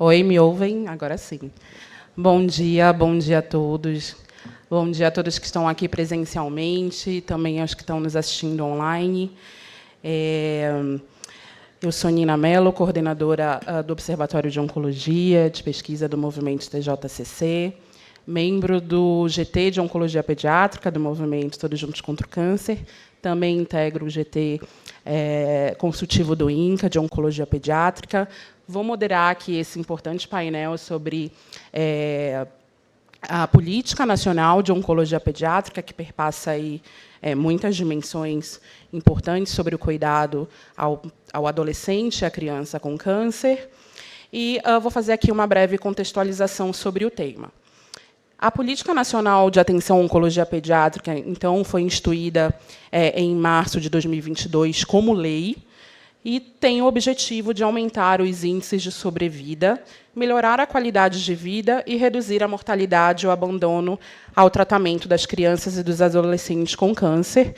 Oi, me ouvem? Agora sim. Bom dia a todos. Bom dia a todos que estão aqui presencialmente, também aos que estão nos assistindo online. Eu sou Nina Mello, coordenadora do Observatório de Oncologia, de Pesquisa do Movimento TJCC, membro do GT de Oncologia Pediátrica, do Movimento Todos Juntos contra o Câncer. Também integro o GT consultivo do INCA, de Oncologia Pediátrica. Vou moderar aqui esse importante painel sobre a Política Nacional de Oncologia Pediátrica, que perpassa aí, muitas dimensões importantes sobre o cuidado ao adolescente e à criança com câncer. E vou fazer aqui uma breve contextualização sobre o tema. A Política Nacional de Atenção à Oncologia Pediátrica, então, foi instituída em março de 2022 como lei e tem o objetivo de aumentar os índices de sobrevida, melhorar a qualidade de vida e reduzir a mortalidade e o abandono ao tratamento das crianças e dos adolescentes com câncer,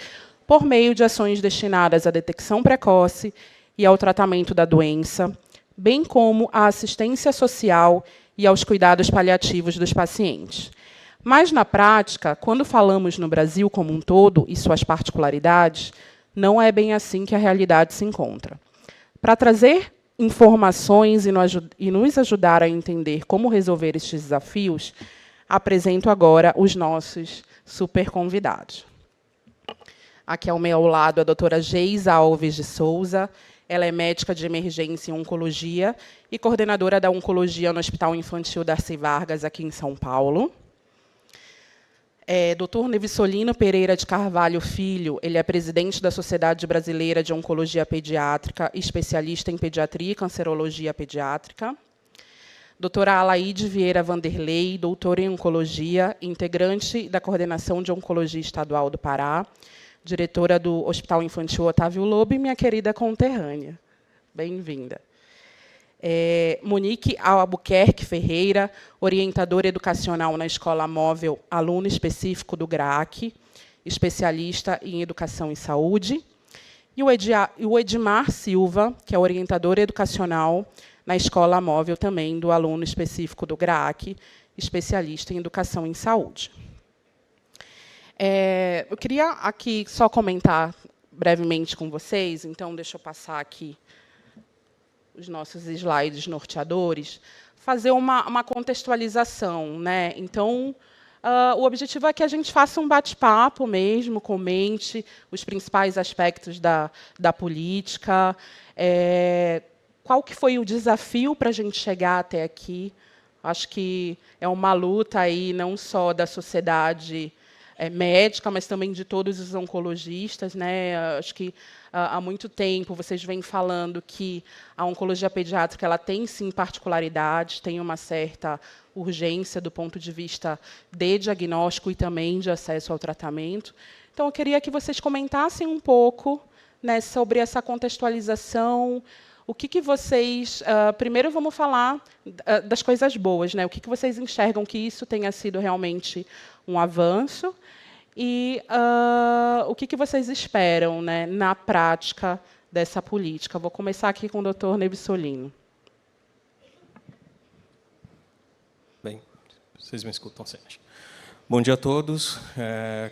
por meio de ações destinadas à detecção precoce e ao tratamento da doença, bem como à assistência social e aos cuidados paliativos dos pacientes. Mas, na prática, quando falamos no Brasil como um todo e suas particularidades, não é bem assim que a realidade se encontra. Para trazer informações e nos ajudar a entender como resolver estes desafios, apresento agora os nossos super convidados. Aqui ao meu lado a doutora Geisa Alves de Souza. Ela é médica de emergência em oncologia e coordenadora da oncologia no Hospital Infantil Darcy Vargas, aqui em São Paulo. Dr. Nevissolino Pereira de Carvalho Filho, ele é presidente da Sociedade Brasileira de Oncologia Pediátrica, especialista em pediatria e cancerologia pediátrica. Doutora Alaide Vieira Vanderlei, doutora em oncologia, integrante da Coordenação de Oncologia Estadual do Pará, diretora do Hospital Infantil Otávio Lobo e minha querida conterrânea. Bem-vinda. Monique Albuquerque Ferreira, orientadora educacional na Escola Móvel, aluno específico do GRAAC, especialista em educação e saúde. E o Edmar Silva, que é orientador educacional na Escola Móvel, também do aluno específico do GRAAC, especialista em educação em saúde. Eu queria aqui só comentar brevemente com vocês, então deixa eu passar aqui os nossos slides norteadores, fazer uma contextualização, né? Então, o objetivo é que a gente faça um bate-papo mesmo, comente os principais aspectos da política, qual que foi o desafio para a gente chegar até aqui. Acho que é uma luta aí não só da sociedade médica, mas também de todos os oncologistas, né? Acho que há muito tempo vocês vêm falando que a oncologia pediátrica ela tem sim particularidades, tem uma certa urgência do ponto de vista de diagnóstico e também de acesso ao tratamento. Então, eu queria que vocês comentassem um pouco, né, sobre essa contextualização. O que vocês... primeiro, vamos falar das coisas boas, né? O que vocês enxergam que isso tenha sido realmente um avanço e o que vocês esperam, né, na prática dessa política. Vou começar aqui com o doutor Nevissolino. Bem, vocês me escutam sempre. Bom dia a todos.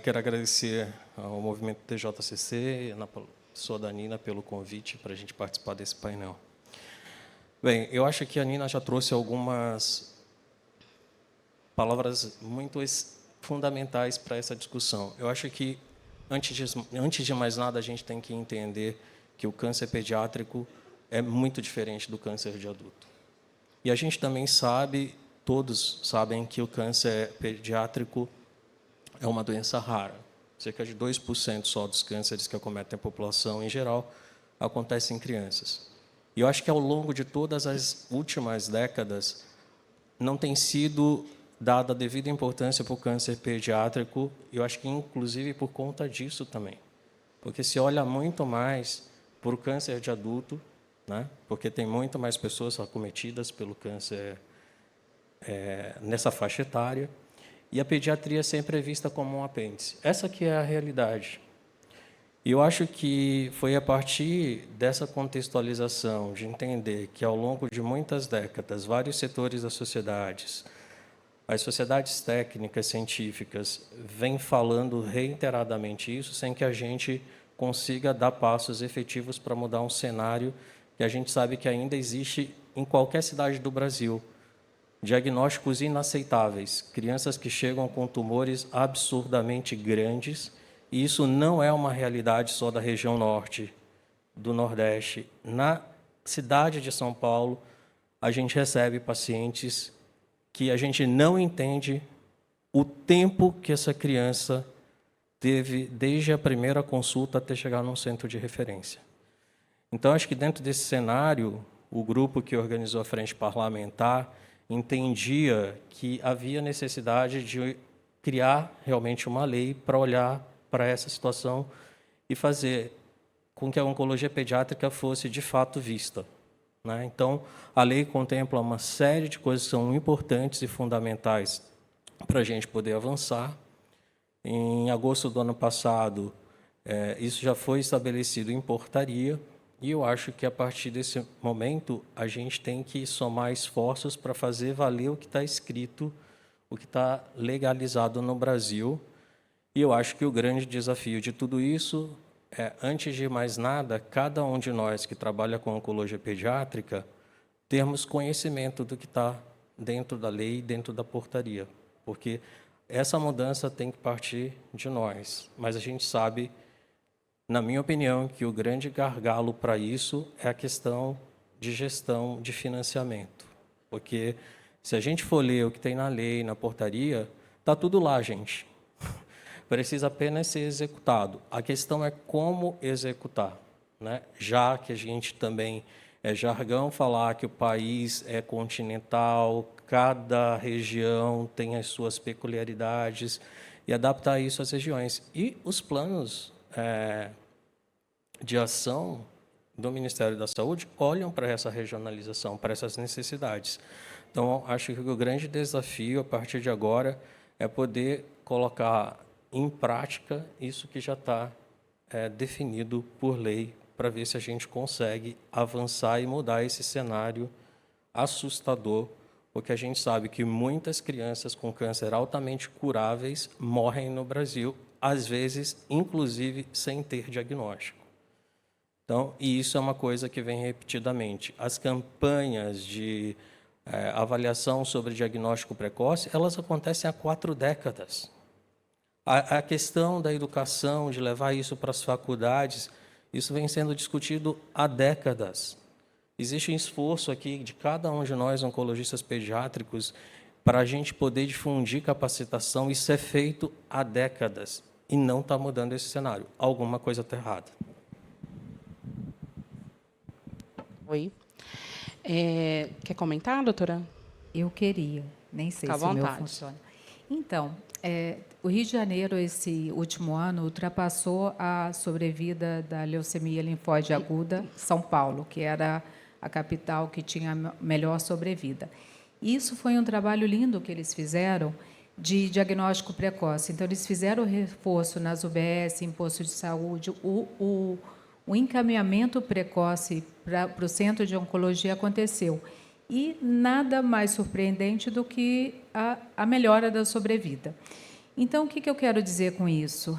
Quero agradecer ao Movimento TJCC e na pessoa da Nina pelo convite para a gente participar desse painel. Bem, eu acho que a Nina já trouxe algumas palavras muito fundamentais para essa discussão. Eu acho que, antes de mais nada, a gente tem que entender que o câncer pediátrico é muito diferente do câncer de adulto. E a gente também sabe, todos sabem, que o câncer pediátrico é uma doença rara. Cerca de 2% só dos cânceres que acometem a população, em geral, acontecem em crianças. E eu acho que, ao longo de todas as últimas décadas, não tem sido dada a devida importância para o câncer pediátrico, e eu acho que, inclusive, por conta disso também. Porque se olha muito mais para o câncer de adulto, né? Porque tem muito mais pessoas acometidas pelo câncer nessa faixa etária, e a pediatria sempre é vista como um apêndice. Essa que é a realidade. E eu acho que foi a partir dessa contextualização, de entender que, ao longo de muitas décadas, vários setores das sociedades, as sociedades técnicas, científicas, vêm falando reiteradamente isso, sem que a gente consiga dar passos efetivos para mudar um cenário que a gente sabe que ainda existe em qualquer cidade do Brasil. Diagnósticos inaceitáveis, crianças que chegam com tumores absurdamente grandes, e isso não é uma realidade só da região norte, do Nordeste. Na cidade de São Paulo, a gente recebe pacientes que a gente não entende o tempo que essa criança teve desde a primeira consulta até chegar num centro de referência. Então, acho que, dentro desse cenário, o grupo que organizou a Frente Parlamentar entendia que havia necessidade de criar realmente uma lei para olhar para essa situação e fazer com que a oncologia pediátrica fosse, de fato, vista, né? Então, a lei contempla uma série de coisas que são importantes e fundamentais para a gente poder avançar. Em agosto do ano passado, isso já foi estabelecido em portaria, e eu acho que, a partir desse momento, a gente tem que somar esforços para fazer valer o que está escrito, o que está legalizado no Brasil. E eu acho que o grande desafio de tudo isso é, antes de mais nada, cada um de nós que trabalha com oncologia pediátrica, termos conhecimento do que está dentro da lei, dentro da portaria, porque essa mudança tem que partir de nós. Mas a gente sabe, na minha opinião, que o grande gargalo para isso é a questão de gestão de financiamento. Porque, se a gente for ler o que tem na lei, na portaria, está tudo lá, gente. Precisa apenas ser executado. A questão é como executar, né? Já que a gente também é jargão falar que o país é continental, cada região tem as suas peculiaridades, e adaptar isso às regiões. E os planos de ação do Ministério da Saúde olham para essa regionalização, para essas necessidades. Então, acho que o grande desafio, a partir de agora, é poder colocar em prática isso que já está definido por lei, para ver se a gente consegue avançar e mudar esse cenário assustador, porque a gente sabe que muitas crianças com câncer altamente curáveis morrem no Brasil, às vezes, inclusive, sem ter diagnóstico. Então, e isso é uma coisa que vem repetidamente. As campanhas de avaliação sobre diagnóstico precoce, elas acontecem há 4 décadas. A questão da educação, de levar isso para as faculdades, isso vem sendo discutido há décadas. Existe um esforço aqui de cada um de nós, oncologistas pediátricos, para a gente poder difundir capacitação. Isso é feito há décadas e não está mudando esse cenário. Alguma coisa está errada. Oi. Quer comentar, doutora? Eu queria, nem sei Fica se à o meu vontade. funciona. Então, o Rio de Janeiro, esse último ano, ultrapassou a sobrevida da leucemia linfóide aguda São Paulo, que era a capital que tinha a melhor sobrevida. Isso foi um trabalho lindo que eles fizeram de diagnóstico precoce. Então, eles fizeram o reforço nas UBS, em posto de saúde, o encaminhamento precoce para o centro de oncologia aconteceu. E nada mais surpreendente do que a melhora da sobrevida. Então, o que eu quero dizer com isso?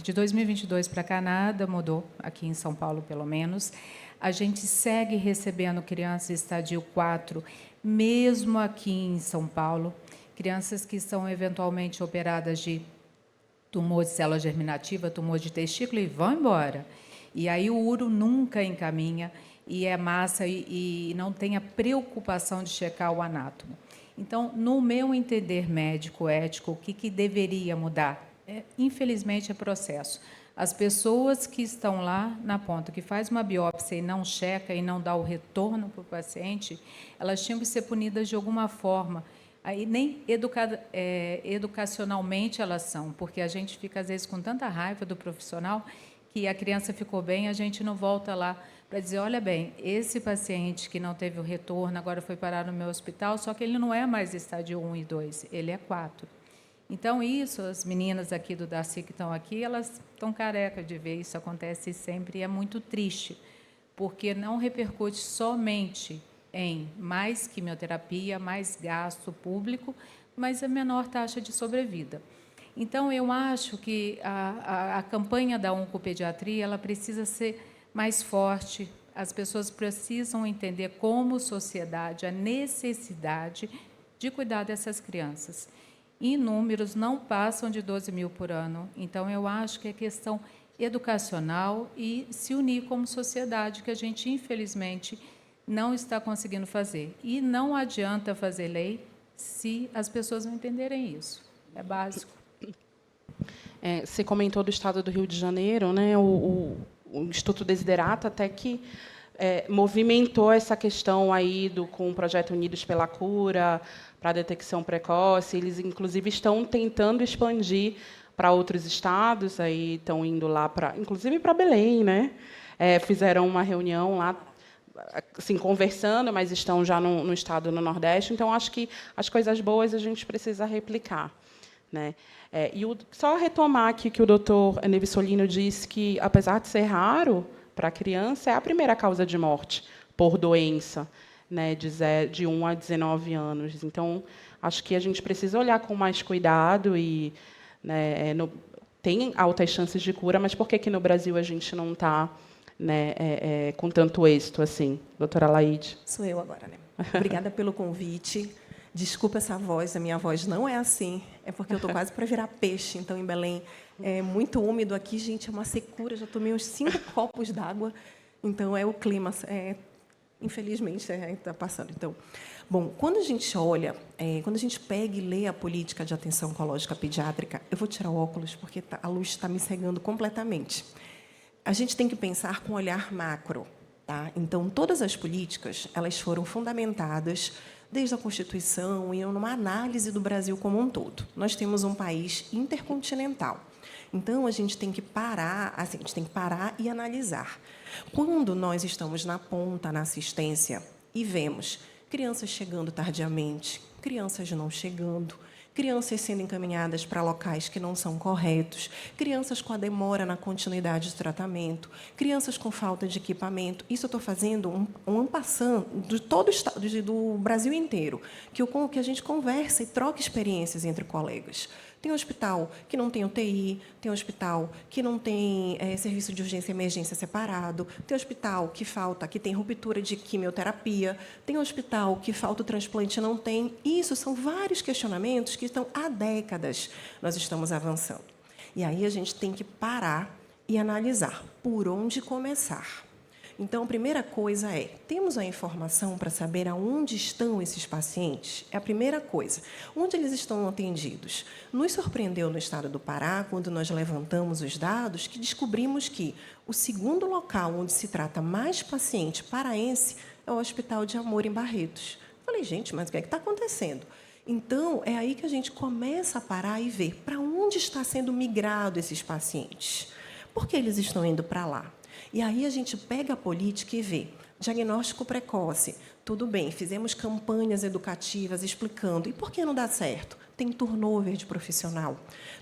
De 2022 para cá, nada mudou, aqui em São Paulo, pelo menos. A gente segue recebendo crianças estadio 4, mesmo aqui em São Paulo, crianças que são eventualmente operadas de tumor de célula germinativa, tumor de testículo, e vão embora. E aí o uro nunca encaminha, e é massa, e não tem a preocupação de checar o anátomo. Então, no meu entender médico, ético, o que deveria mudar? Infelizmente, é processo. As pessoas que estão lá na ponta, que faz uma biópsia e não checa e não dá o retorno para o paciente, elas tinham que ser punidas de alguma forma. Aí nem educacionalmente elas são, porque a gente fica, às vezes, com tanta raiva do profissional que a criança ficou bem, a gente não volta lá para dizer, olha bem, esse paciente que não teve o retorno, agora foi parar no meu hospital, só que ele não é mais estádio 1 e 2, ele é 4. Então, isso, as meninas aqui do Darcy que estão aqui, elas estão carecas de ver, isso acontece sempre, e é muito triste, porque não repercute somente em mais quimioterapia, mais gasto público, mas a menor taxa de sobrevida. Então, eu acho que a campanha da oncopediatria ela precisa ser mais forte, as pessoas precisam entender como sociedade a necessidade de cuidar dessas crianças. E números não passam de 12 mil por ano. Então, eu acho que é questão educacional e se unir como sociedade, que a gente, infelizmente, não está conseguindo fazer. E não adianta fazer lei se as pessoas não entenderem isso. É básico. Você comentou do Estado do Rio de Janeiro, né? O Instituto Desiderata até que movimentou essa questão aí com o projeto Unidos pela Cura, para a detecção precoce. Eles, inclusive, estão tentando expandir para outros estados, aí estão indo lá, inclusive para Belém, né? Fizeram uma reunião lá, assim, conversando, mas estão já no estado no Nordeste. Então, acho que as coisas boas a gente precisa replicar, né? Só retomar aqui que o doutor Neves Solino disse que, apesar de ser raro para a criança, é a primeira causa de morte por doença, né, de 1 a 19 anos. Então, acho que a gente precisa olhar com mais cuidado e, né, tem altas chances de cura, mas por que no Brasil a gente não está, né, com tanto êxito assim? Doutora Laide. Sou eu agora, né? Obrigada pelo convite. Desculpa essa voz, a minha voz não é assim, é porque eu estou quase para virar peixe. Então, em Belém, é muito úmido aqui, gente, é uma secura, já tomei uns 5 copos d'água, então é o clima, infelizmente, está passando. Então, bom, quando a gente olha, quando a gente pega e lê a política de atenção oncológica pediátrica, eu vou tirar o óculos, porque a luz está me cegando completamente. A gente tem que pensar com um olhar macro, tá? Então, todas as políticas, elas foram fundamentadas desde a Constituição e numa análise do Brasil como um todo. Nós temos um país intercontinental. Então, a gente tem que parar, assim, a gente tem que parar e analisar. Quando nós estamos na ponta, na assistência, e vemos crianças chegando tardiamente, crianças não chegando, crianças sendo encaminhadas para locais que não são corretos, crianças com a demora na continuidade do tratamento, crianças com falta de equipamento. Isso eu estou fazendo um passant de todo o estado, do Brasil inteiro, que a gente conversa e troca experiências entre colegas. Tem hospital que não tem UTI, tem hospital que não tem serviço de urgência e emergência separado, tem hospital que tem ruptura de quimioterapia, tem hospital que falta o transplante e não tem. Isso são vários questionamentos que estão há décadas nós estamos avançando. E aí a gente tem que parar e analisar por onde começar. Então, a primeira coisa temos a informação para saber aonde estão esses pacientes? É a primeira coisa. Onde eles estão atendidos? Nos surpreendeu no estado do Pará, quando nós levantamos os dados, que descobrimos que o segundo local onde se trata mais paciente paraense é o Hospital de Amor, em Barretos. Falei, gente, mas o que está acontecendo? Então, é aí que a gente começa a parar e ver para onde está sendo migrado esses pacientes. Por que eles estão indo para lá? E aí a gente pega a política e vê. Diagnóstico precoce. Tudo bem, fizemos campanhas educativas explicando. E por que não dá certo? Tem turnover de profissional.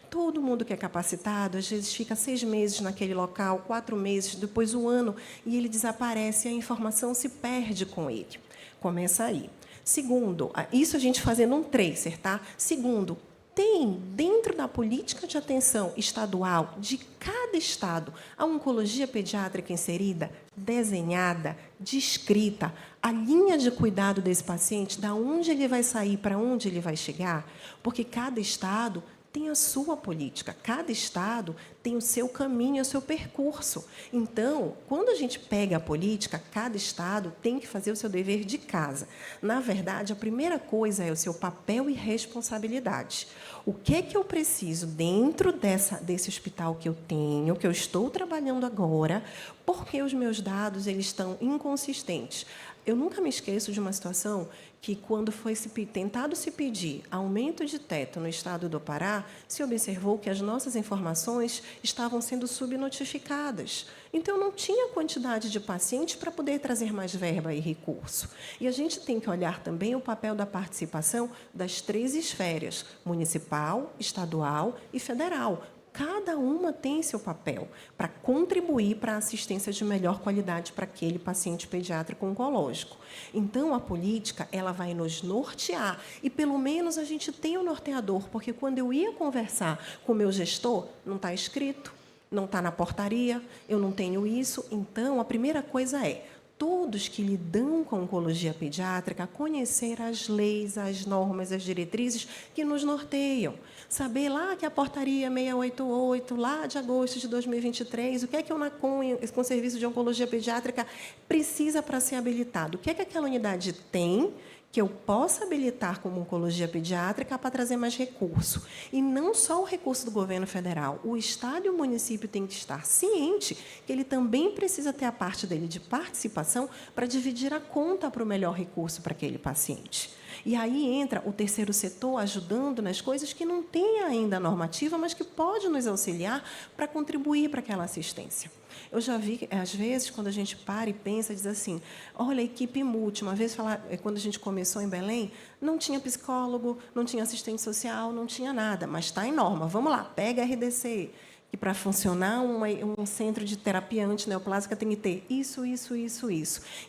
Todo mundo que é capacitado, às vezes, fica 6 meses naquele local, 4 meses, depois 1 ano, e ele desaparece e a informação se perde com ele. Começa aí. Segundo, isso a gente fazendo um tracer, tá? Segundo, tem, dentro da política de atenção estadual de cada estado, a oncologia pediátrica inserida, desenhada, descrita, a linha de cuidado desse paciente, da onde ele vai sair, para onde ele vai chegar, porque cada estado tem a sua política, cada estado tem o seu caminho, o seu percurso. Então, quando a gente pega a política, cada estado tem que fazer o seu dever de casa. Na verdade, a primeira coisa é o seu papel e responsabilidade. O que é que eu preciso dentro desse hospital que eu tenho, que eu estou trabalhando agora, porque os meus dados eles estão inconsistentes? Eu nunca me esqueço de uma situação que, quando foi tentado se pedir aumento de teto no estado do Pará, se observou que as nossas informações estavam sendo subnotificadas. Então, não tinha quantidade de pacientes para poder trazer mais verba e recurso. E a gente tem que olhar também o papel da participação das 3 esferas, municipal, estadual e federal. Cada uma tem seu papel para contribuir para a assistência de melhor qualidade para aquele paciente pediátrico oncológico. Então, a política ela vai nos nortear, e, pelo menos, a gente tem um norteador, porque, quando eu ia conversar com o meu gestor, não está escrito, não está na portaria, eu não tenho isso. Então, a primeira coisa é todos que lidam com oncologia pediátrica conhecer as leis, as normas, as diretrizes que nos norteiam. Saber lá que a portaria 688, lá de agosto de 2023, o que é que o NACOM, com o Serviço de Oncologia Pediátrica, precisa para ser habilitado. O que é que aquela unidade tem que eu possa habilitar como oncologia pediátrica para trazer mais recurso. E não só o recurso do governo federal. O estado e o município têm que estar ciente que ele também precisa ter a parte dele de participação para dividir a conta para o melhor recurso para aquele paciente. E aí entra o terceiro setor ajudando nas coisas que não tem ainda a normativa, mas que pode nos auxiliar para contribuir para aquela assistência. Eu já vi, às vezes, quando a gente para e pensa, diz assim, olha, a equipe multi, uma vez, quando a gente começou em Belém, não tinha psicólogo, não tinha assistente social, não tinha nada, mas está em norma. Vamos lá, pega a RDC, que para funcionar um centro de terapia antineoplásica tem que ter isso.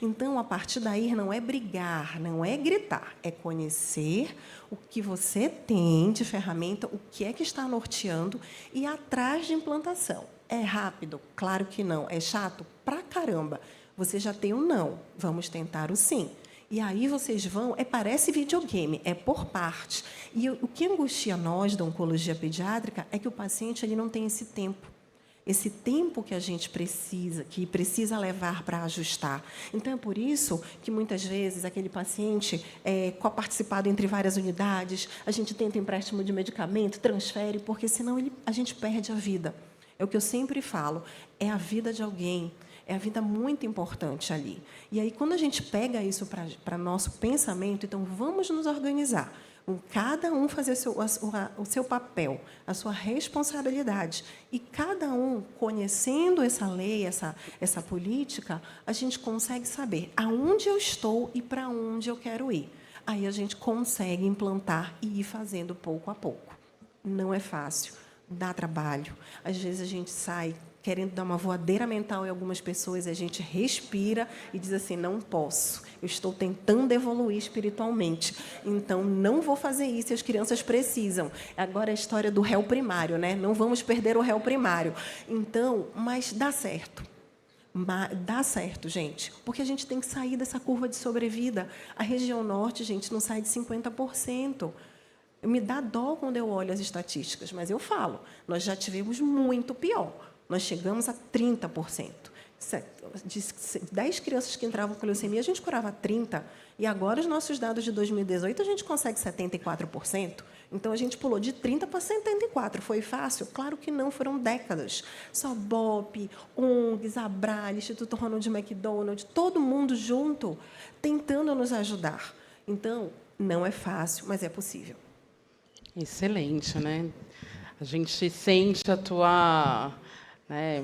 Então, a partir daí, não é brigar, não é gritar, é conhecer o que você tem de ferramenta, o que é que está norteando e ir atrás de implantação. É rápido? Claro que não. É chato? Pra caramba. Você já tem o não. Vamos tentar o sim. E aí vocês vão... parece videogame, é por parte. E o que angustia nós, da oncologia pediátrica, é que o paciente ele não tem esse tempo. Esse tempo que a gente precisa levar para ajustar. Então, é por isso que, muitas vezes, aquele paciente coparticipado entre várias unidades, a gente tenta empréstimo de medicamento, transfere, porque, senão, a gente perde a vida. É o que eu sempre falo, é a vida de alguém, é a vida muito importante ali. E aí, quando a gente pega isso para nosso pensamento, então, vamos nos organizar, cada um fazer o seu papel, a sua responsabilidade, e cada um, conhecendo essa lei, essa política, a gente consegue saber aonde eu estou e para onde eu quero ir. Aí a gente consegue implantar e ir fazendo pouco a pouco. Não é fácil. Dá trabalho. Às vezes, a gente sai querendo dar uma voadeira mental em algumas pessoas, e a gente respira e diz assim, não posso, eu estou tentando evoluir espiritualmente, então não vou fazer isso, e as crianças precisam. Agora, a história do réu primário, né? Não vamos perder o réu primário. Então, mas dá certo. Dá certo, gente, porque a gente tem que sair dessa curva de sobrevida. A região norte, gente, não sai de 50%. Me dá dó quando eu olho as estatísticas, mas eu falo, nós já tivemos muito pior. Nós chegamos a 30%. De 10 crianças que entravam com leucemia, a gente curava 30%. E agora, os nossos dados de 2018, a gente consegue 74%. Então, a gente pulou de 30% para 74%. Foi fácil? Claro que não, foram décadas. Só BOP, ONGs, Abralha, Instituto Ronald McDonald, todo mundo junto, tentando nos ajudar. Então, não é fácil, mas é possível. Excelente, né? A gente sente a tua...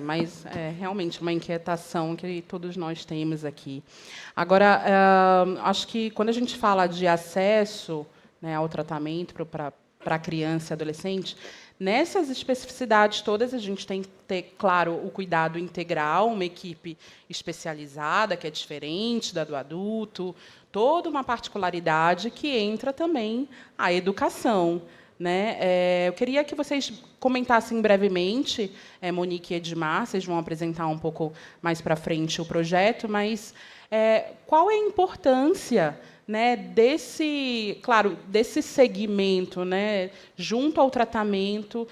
mas é realmente uma inquietação que todos nós temos aqui. Agora, acho que, quando a gente fala de acesso, ao tratamento para criança e adolescente, nessas especificidades todas, a gente tem que ter, claro, o cuidado integral, uma equipe especializada, que é diferente da do adulto, toda uma particularidade que entra também a educação. né? Eu queria que vocês comentassem brevemente, Monique e Edmar, vocês vão apresentar um pouco mais para frente o projeto, mas qual é a importância, né, desse segmento, né, junto ao tratamento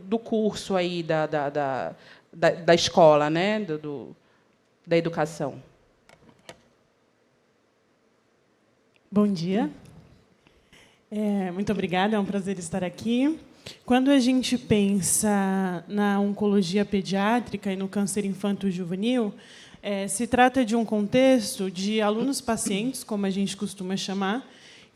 do curso aí da escola, né, da educação? Bom dia. Muito obrigada, é um prazer estar aqui. Quando a gente pensa na oncologia pediátrica e no câncer infanto-juvenil, se trata de um contexto de alunos-pacientes, como a gente costuma chamar,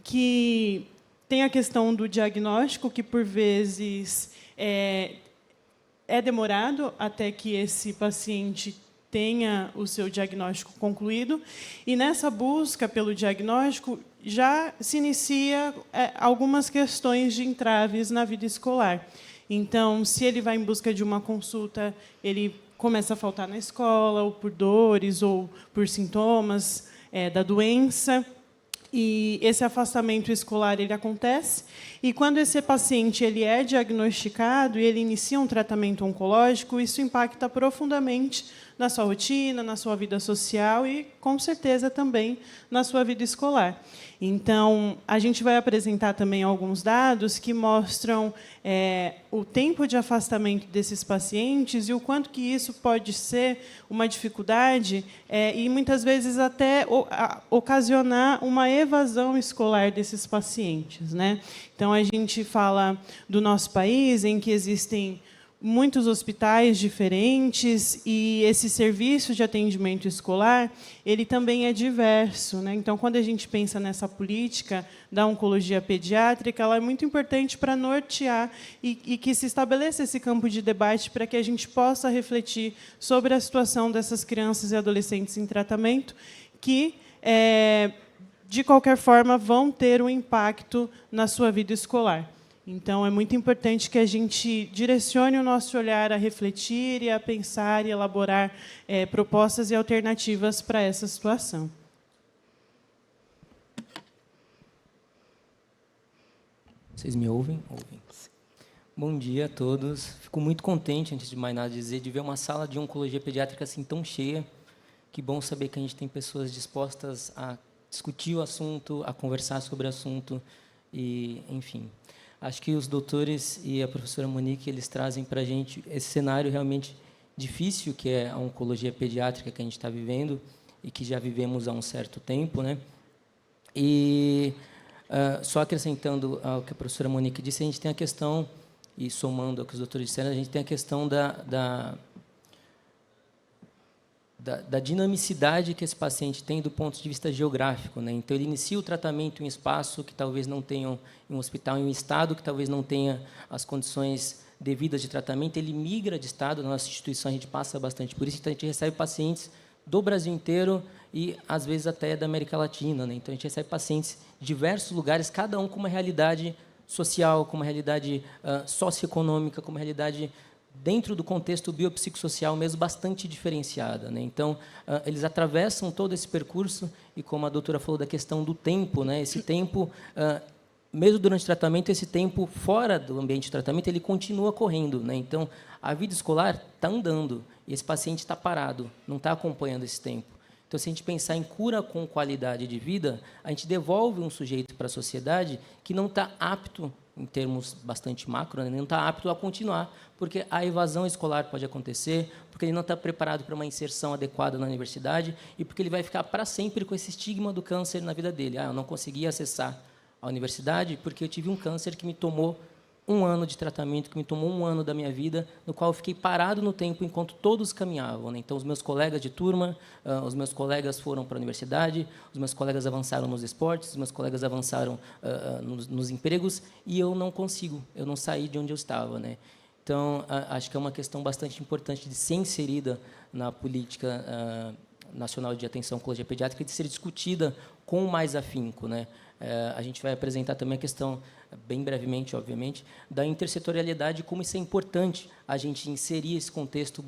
que tem a questão do diagnóstico, que, por vezes, é demorado até que esse paciente tenha o seu diagnóstico concluído, e nessa busca pelo diagnóstico já se inicia algumas questões de entraves na vida escolar. Então, se ele vai em busca de uma consulta, ele começa a faltar na escola, ou por dores, ou por sintomas da doença. E esse afastamento escolar ele acontece. E quando esse paciente ele é diagnosticado e ele inicia um tratamento oncológico, isso impacta profundamente na sua rotina, na sua vida social e, com certeza, também na sua vida escolar. Então, a gente vai apresentar também alguns dados que mostram o tempo de afastamento desses pacientes e o quanto que isso pode ser uma dificuldade e, muitas vezes, até ocasionar uma evasão escolar desses pacientes, né? Então, a gente fala do nosso país, em que existem muitos hospitais diferentes e esse serviço de atendimento escolar ele também é diverso, né? Então, quando a gente pensa nessa política da oncologia pediátrica, ela é muito importante para nortear e que se estabeleça esse campo de debate para que a gente possa refletir sobre a situação dessas crianças e adolescentes em tratamento que, de qualquer forma, vão ter um impacto na sua vida escolar. Então, é muito importante que a gente direcione o nosso olhar a refletir e a pensar e elaborar propostas e alternativas para essa situação. Vocês me ouvem? Ouvem. Bom dia a todos. Fico muito contente, antes de mais nada dizer, de ver uma sala de oncologia pediátrica assim tão cheia. Que bom saber que a gente tem pessoas dispostas a discutir o assunto, a conversar sobre o assunto e, enfim. Acho que os doutores e a professora Monique eles trazem para a gente esse cenário realmente difícil, que é a oncologia pediátrica que a gente está vivendo e que já vivemos há um certo tempo, né? E, só acrescentando ao que a professora Monique disse, a gente tem a questão, e somando ao que os doutores disseram, a gente tem a questão da dinamicidade que esse paciente tem do ponto de vista geográfico, né? Então, ele inicia o tratamento em um espaço que talvez não tenha, em um hospital, em um estado que talvez não tenha as condições devidas de tratamento, ele migra de estado, na nossa instituição a gente passa bastante por isso, então a gente recebe pacientes do Brasil inteiro e, às vezes, até da América Latina, né? Então, a gente recebe pacientes de diversos lugares, cada um com uma realidade social, com uma realidade socioeconômica, com uma realidade dentro do contexto biopsicossocial mesmo bastante diferenciada, né? Então, eles atravessam todo esse percurso e, como a doutora falou da questão do tempo, né? Esse tempo, mesmo durante o tratamento, esse tempo fora do ambiente de tratamento, ele continua correndo, né? Então, a vida escolar está andando e esse paciente está parado, não está acompanhando esse tempo. Então, se a gente pensar em cura com qualidade de vida, a gente devolve um sujeito para a sociedade que não está apto, em termos bastante macro, né? Não está apto a continuar, porque a evasão escolar pode acontecer, porque ele não está preparado para uma inserção adequada na universidade e porque ele vai ficar para sempre com esse estigma do câncer na vida dele. Eu não consegui acessar a universidade porque eu tive um câncer que me tomou 1 ano de tratamento, que me tomou 1 ano da minha vida, no qual eu fiquei parado no tempo enquanto todos caminhavam, né? Então, os meus colegas de turma, os meus colegas foram para a universidade, os meus colegas avançaram nos esportes, os meus colegas avançaram nos empregos, e eu não consigo, eu não saí de onde eu estava, né? Então, acho que é uma questão bastante importante de ser inserida na política nacional de atenção à oncologia pediátrica e de ser discutida com mais afinco, né? A gente vai apresentar também a questão, bem brevemente, obviamente, da intersetorialidade, como isso é importante a gente inserir esse contexto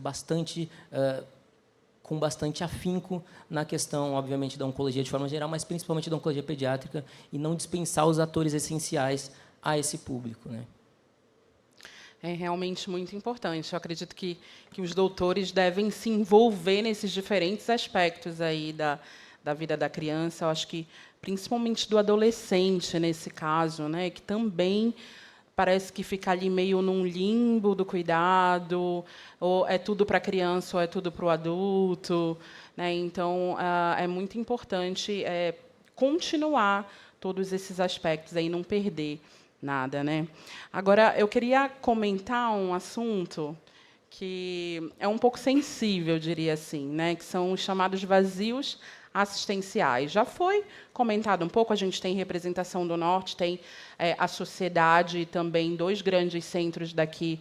com bastante afinco na questão, obviamente, da oncologia de forma geral, mas principalmente da oncologia pediátrica, e não dispensar os atores essenciais a esse público, né? É realmente muito importante. Eu acredito que os doutores devem se envolver nesses diferentes aspectos aí da vida da criança. Eu acho que, principalmente do adolescente, nesse caso, né, que também parece que fica ali meio num limbo do cuidado, ou é tudo para a criança ou é tudo para o adulto, né? Então, é muito importante continuar todos esses aspectos aí, não perder nada, né? Agora, eu queria comentar um assunto que é um pouco sensível, eu diria assim, né? Que são os chamados vazios assistenciais. Já foi comentado um pouco, a gente tem representação do Norte, tem a sociedade e também 2 grandes centros daqui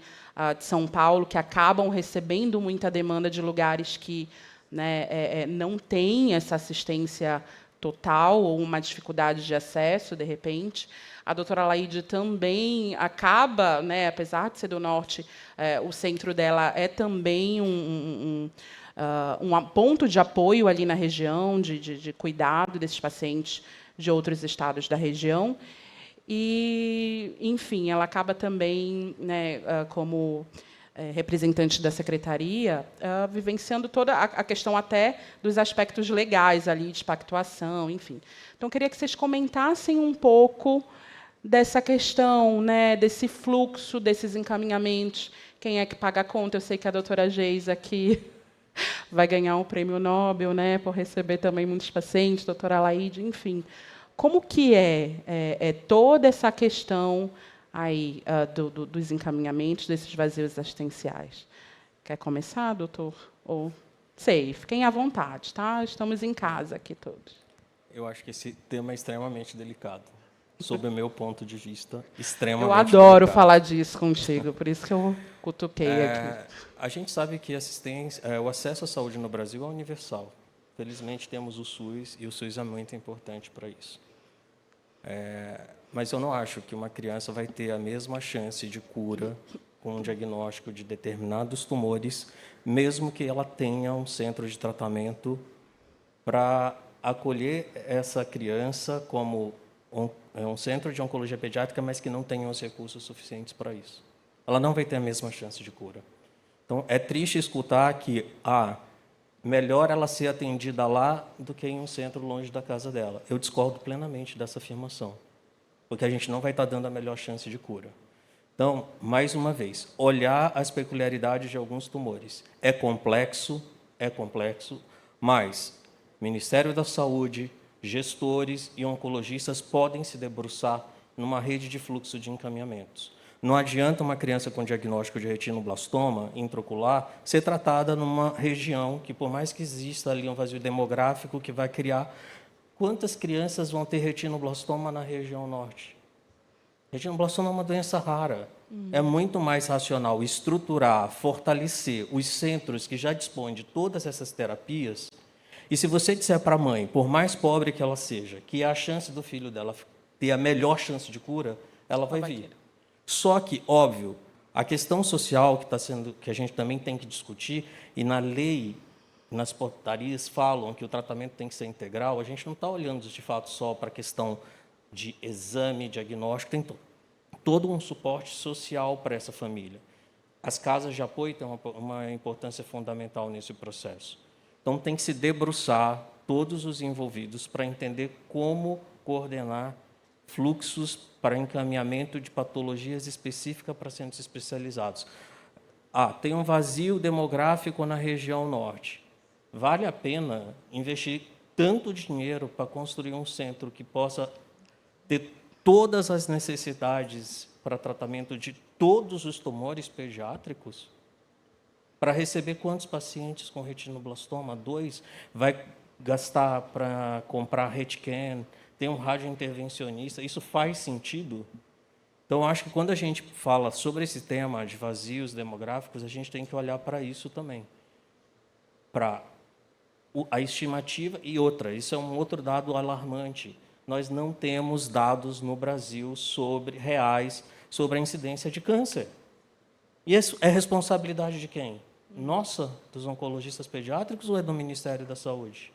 de São Paulo que acabam recebendo muita demanda de lugares que, né, não têm essa assistência total ou uma dificuldade de acesso, de repente. A doutora Laide também acaba, né, apesar de ser do Norte, o centro dela é também um ponto de apoio ali na região, de cuidado desses pacientes de outros estados da região. E, enfim, ela acaba também, né, como representante da secretaria, vivenciando toda a questão até dos aspectos legais ali, de pactuação, enfim. Então, queria que vocês comentassem um pouco dessa questão, né, desse fluxo, desses encaminhamentos. Quem é que paga a conta? Eu sei que a doutora Geisa aqui vai ganhar um prêmio Nobel, né, por receber também muitos pacientes, doutora Laide, enfim. Como que é toda essa questão aí dos encaminhamentos, desses vazios assistenciais? Quer começar, doutor? Ou sei, fiquem à vontade, tá? Estamos em casa aqui todos. Eu acho que esse tema é extremamente delicado. Sob o meu ponto de vista, extremamente Eu adoro delicado. falar disso contigo, por isso que eu cutuquei aqui. A gente sabe que o acesso à saúde no Brasil é universal. Felizmente, temos o SUS, e o SUS é muito importante para isso. Mas eu não acho que uma criança vai ter a mesma chance de cura com um diagnóstico de determinados tumores, mesmo que ela tenha um centro de tratamento para acolher essa criança como um centro de oncologia pediátrica, mas que não tenha os recursos suficientes para isso. Ela não vai ter a mesma chance de cura. Então, é triste escutar que melhor ela ser atendida lá do que em um centro longe da casa dela. Eu discordo plenamente dessa afirmação, porque a gente não vai estar dando a melhor chance de cura. Então, mais uma vez, olhar as peculiaridades de alguns tumores. É complexo, mas Ministério da Saúde, gestores e oncologistas podem se debruçar numa rede de fluxo de encaminhamentos. Não adianta uma criança com diagnóstico de retinoblastoma intraocular ser tratada numa região que, por mais que exista ali um vazio demográfico que vai criar, quantas crianças vão ter retinoblastoma na região norte? Retinoblastoma é uma doença rara. É muito mais racional estruturar, fortalecer os centros que já dispõem de todas essas terapias. E se você disser para a mãe, por mais pobre que ela seja, que a chance do filho dela ter a melhor chance de cura, ela vai vir. Só que, óbvio, a questão social que a gente também tem que discutir, e na lei, nas portarias falam que o tratamento tem que ser integral, a gente não está olhando de fato só para a questão de exame, diagnóstico, tem todo um suporte social para essa família. As casas de apoio têm uma importância fundamental nesse processo. Então, tem que se debruçar todos os envolvidos para entender como coordenar fluxos para encaminhamento de patologias específicas para centros especializados. Tem um vazio demográfico na região norte. Vale a pena investir tanto dinheiro para construir um centro que possa ter todas as necessidades para tratamento de todos os tumores pediátricos? Para receber quantos pacientes com retinoblastoma? 2? Vai gastar para comprar RETCAN? Tem um radiointervencionista? Isso faz sentido? Então, acho que quando a gente fala sobre esse tema de vazios demográficos, a gente tem que olhar para isso também. Para a estimativa e outra, isso é um outro dado alarmante. Nós não temos dados no Brasil reais sobre a incidência de câncer. E isso é responsabilidade de quem? Nossa, dos oncologistas pediátricos ou é do Ministério da Saúde?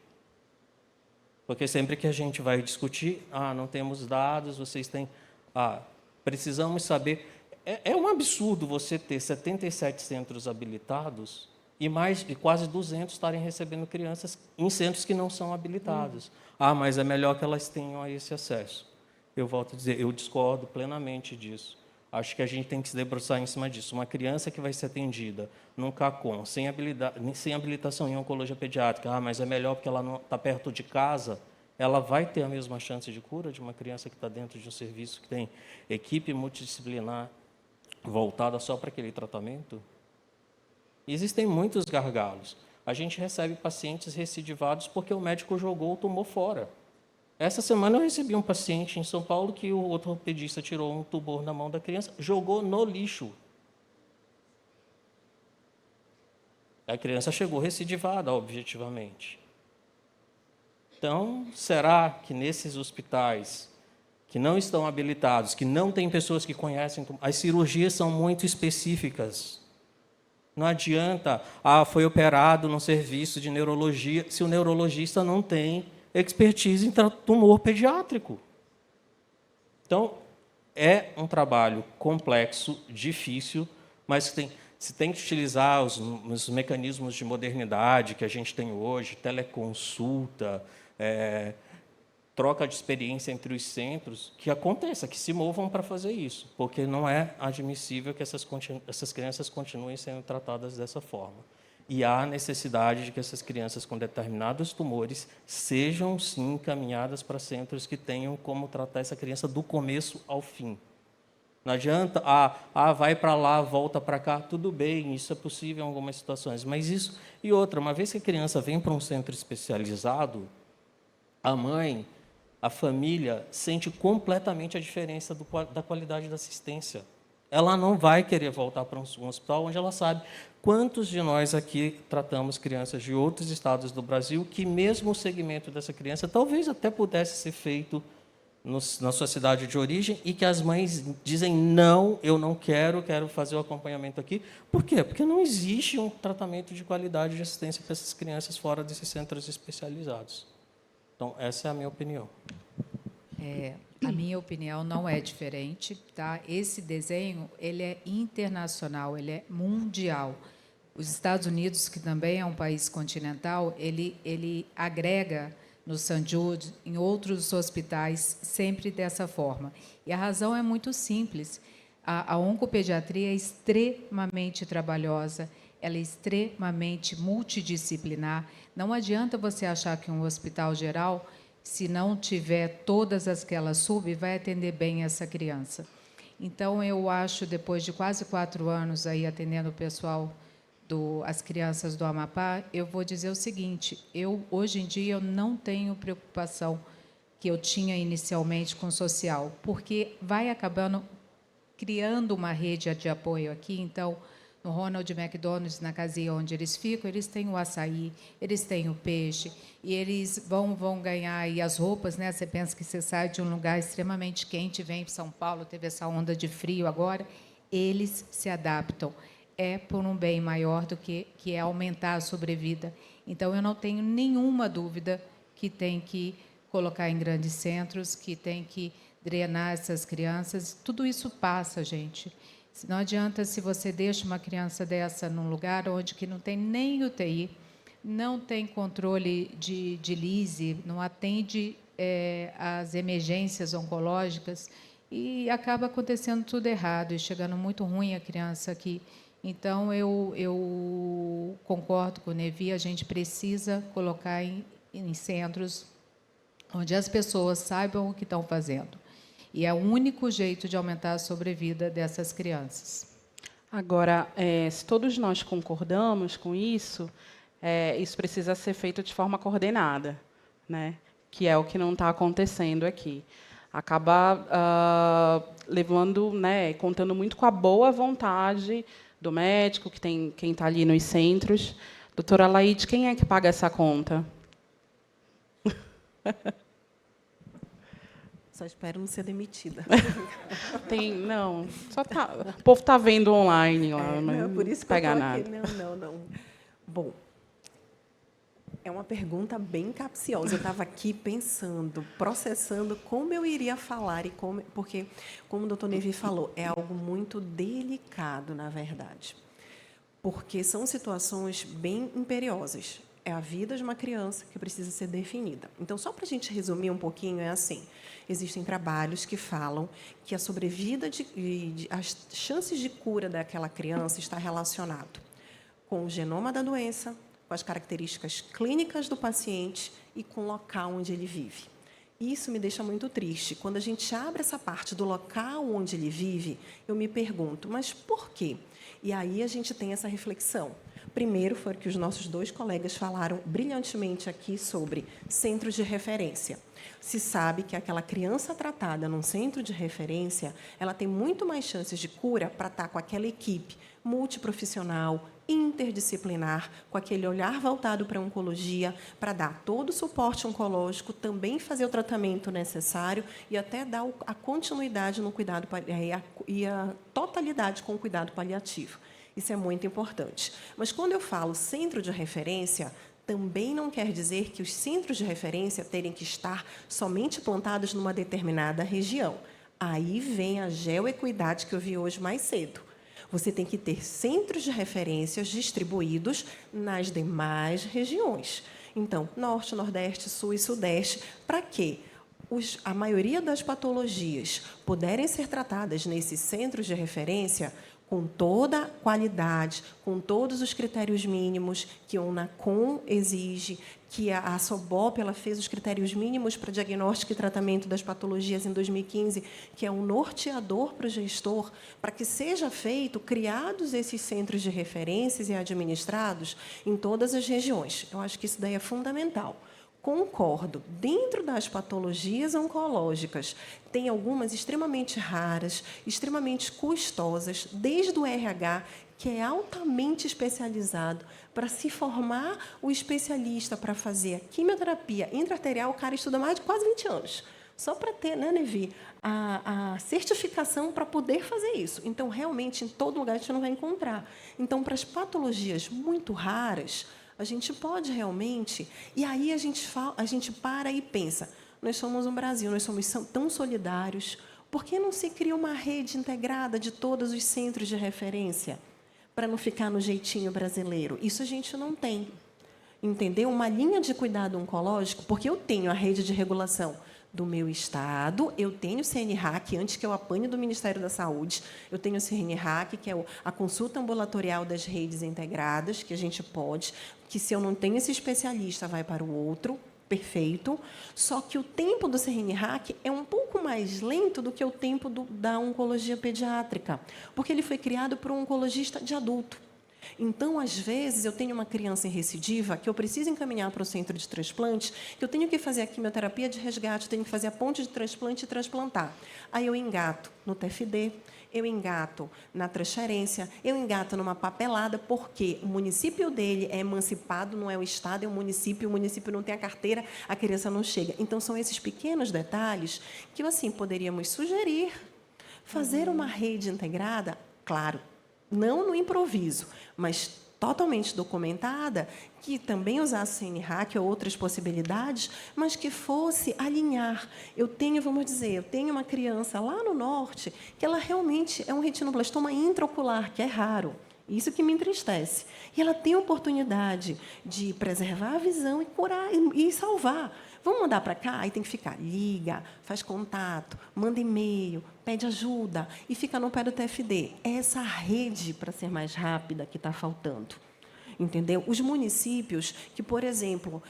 Porque sempre que a gente vai discutir, não temos dados, vocês têm... Precisamos saber... É um absurdo você ter 77 centros habilitados e quase 200 estarem recebendo crianças em centros que não são habilitados. Mas é melhor que elas tenham esse acesso. Eu volto a dizer, eu discordo plenamente disso. Acho que a gente tem que se debruçar em cima disso. Uma criança que vai ser atendida num CACOM, sem habilitação em oncologia pediátrica, mas é melhor porque ela não está perto de casa, ela vai ter a mesma chance de cura de uma criança que está dentro de um serviço que tem equipe multidisciplinar voltada só para aquele tratamento? E existem muitos gargalos. A gente recebe pacientes recidivados porque o médico jogou o tumor fora. Essa semana eu recebi um paciente em São Paulo que o ortopedista tirou um tumor na mão da criança, jogou no lixo. A criança chegou recidivada, objetivamente. Então, será que nesses hospitais que não estão habilitados, que não têm pessoas que conhecem, as cirurgias são muito específicas? Não adianta, foi operado num serviço de neurologia, se o neurologista não tem expertise em tumor pediátrico. Então, é um trabalho complexo, difícil, mas se tem que utilizar os mecanismos de modernidade que a gente tem hoje, teleconsulta, troca de experiência entre os centros, que aconteça, que se movam para fazer isso, porque não é admissível que essas crianças continuem sendo tratadas dessa forma. E há necessidade de que essas crianças com determinados tumores sejam, sim, encaminhadas para centros que tenham como tratar essa criança do começo ao fim. Não adianta, vai para lá, volta para cá, tudo bem, isso é possível em algumas situações, mas isso... E outra, uma vez que a criança vem para um centro especializado, a mãe, a família, sente completamente a diferença da qualidade da assistência. Ela não vai querer voltar para um hospital onde ela sabe quantos de nós aqui tratamos crianças de outros estados do Brasil que mesmo o segmento dessa criança talvez até pudesse ser feito na sua cidade de origem e que as mães dizem, não, eu não quero fazer o acompanhamento aqui. Por quê? Porque não existe um tratamento de qualidade de assistência para essas crianças fora desses centros especializados. Então, essa é a minha opinião. A minha opinião não é diferente, tá? Esse desenho, ele é internacional, ele é mundial. Os Estados Unidos, que também é um país continental, ele agrega no St. Jude, em outros hospitais, sempre dessa forma. E a razão é muito simples. A oncopediatria é extremamente trabalhosa, ela é extremamente multidisciplinar. Não adianta você achar que um hospital geral, se não tiver todas aquelas vai atender bem essa criança. Então, eu acho, depois de quase 4 anos aí atendendo o pessoal, as crianças do Amapá, eu vou dizer o seguinte, hoje em dia, eu não tenho preocupação que eu tinha inicialmente com o social, porque vai acabando criando uma rede de apoio aqui. Então, no Ronald McDonald's, na casinha onde eles ficam, eles têm o açaí, eles têm o peixe, e eles vão ganhar aí as roupas, né? Você pensa que você sai de um lugar extremamente quente, vem para São Paulo, teve essa onda de frio agora, eles se adaptam. É por um bem maior do que é aumentar a sobrevida. Então, eu não tenho nenhuma dúvida que tem que colocar em grandes centros, que tem que drenar essas crianças. Tudo isso passa, gente. Não adianta se você deixa uma criança dessa num lugar onde que não tem nem UTI, não tem controle de lise, não atende as emergências oncológicas e acaba acontecendo tudo errado e chegando muito ruim a criança aqui. Então, eu concordo com o Nevi, a gente precisa colocar em centros onde as pessoas saibam o que estão fazendo. E é o único jeito de aumentar a sobrevida dessas crianças. Agora, se todos nós concordamos com isso, isso precisa ser feito de forma coordenada, né? Que é o que não está acontecendo aqui. Acaba levando, né, contando muito com a boa vontade do médico, quem está ali nos centros. Doutora Laide, quem é que paga essa conta? Só espero não ser demitida. Não, o povo está vendo online lá, mas por isso não pega que eu nada. aqui. Não. Bom, É uma pergunta bem capciosa. Eu estava aqui pensando, processando como eu iria falar, porque, como o doutor Nevi falou, é algo muito delicado, na verdade. Porque são situações bem imperiosas. É a vida de uma criança que precisa ser definida. Então, só para a gente resumir um pouquinho, é assim: existem trabalhos que falam que a sobrevida, as chances de cura daquela criança está relacionado com o genoma da doença, com as características clínicas do paciente e com o local onde ele vive. Isso me deixa muito triste. Quando a gente abre essa parte do local onde ele vive, eu me pergunto, mas por quê? E aí a gente tem essa reflexão. Primeiro, foi o que os nossos 2 colegas falaram brilhantemente aqui sobre centros de referência. Se sabe que aquela criança tratada num centro de referência, ela tem muito mais chances de cura para estar com aquela equipe multiprofissional, interdisciplinar, com aquele olhar voltado para a oncologia, para dar todo o suporte oncológico, também fazer o tratamento necessário e até dar a continuidade no cuidado e a totalidade com o cuidado paliativo. Isso é muito importante. Mas, quando eu falo centro de referência, também não quer dizer que os centros de referência terem que estar somente plantados numa determinada região. Aí vem a geoequidade que eu vi hoje mais cedo. Você tem que ter centros de referências distribuídos nas demais regiões. Então, Norte, Nordeste, Sul e Sudeste, para quê? A maioria das patologias puderem ser tratadas nesses centros de referência com toda a qualidade, com todos os critérios mínimos que a UNACOM exige, que a SOBOP ela fez os critérios mínimos para diagnóstico e tratamento das patologias em 2015, que é um norteador para o gestor, para que seja feito, criados esses centros de referências e administrados em todas as regiões. Eu acho que isso daí é fundamental. Concordo. Dentro das patologias oncológicas, tem algumas extremamente raras, extremamente custosas, desde o RH, que é altamente especializado para se formar o especialista para fazer a quimioterapia intraarterial. O cara estuda mais de quase 20 anos, só para ter, né, Nevi, a certificação para poder fazer isso. Então, realmente, em todo lugar a gente não vai encontrar. Então, para as patologias muito raras, a gente pode realmente... E aí a gente para e pensa, nós somos um Brasil, nós somos tão solidários, por que não se cria uma rede integrada de todos os centros de referência, para não ficar no jeitinho brasileiro? Isso a gente não tem. Entendeu? Uma linha de cuidado oncológico, porque eu tenho a rede de regulação do meu estado, eu tenho o CNRAC, antes que eu apanhe do Ministério da Saúde, eu tenho o CNRAC, que é a consulta ambulatorial das redes integradas, que a gente pode, que se eu não tenho esse especialista, vai para o outro, perfeito, só que o tempo do CNRAC é um pouco mais lento do que o tempo da oncologia pediátrica, porque ele foi criado por um oncologista de adulto. Então, às vezes, eu tenho uma criança em recidiva que eu preciso encaminhar para o centro de transplante, que eu tenho que fazer a quimioterapia de resgate, eu tenho que fazer a ponte de transplante e transplantar. Aí eu engato no TFD, eu engato na transferência, eu engato numa papelada, porque o município dele é emancipado, não é o Estado, é o município não tem a carteira, a criança não chega. Então, são esses pequenos detalhes que, assim, poderíamos sugerir, fazer uma rede integrada, claro, não no improviso, mas totalmente documentada, que também usasse CNRAC ou outras possibilidades, mas que fosse alinhar. Eu tenho uma criança lá no norte que ela realmente é um retinoblastoma intraocular, que é raro. Isso que me entristece. E ela tem a oportunidade de preservar a visão e curar e salvar. Vamos mandar para cá? Aí tem que ficar, liga, faz contato, manda e-mail, pede ajuda e fica no pé do TFD. É essa rede, para ser mais rápida, que está faltando. Entendeu? Os municípios que, por exemplo,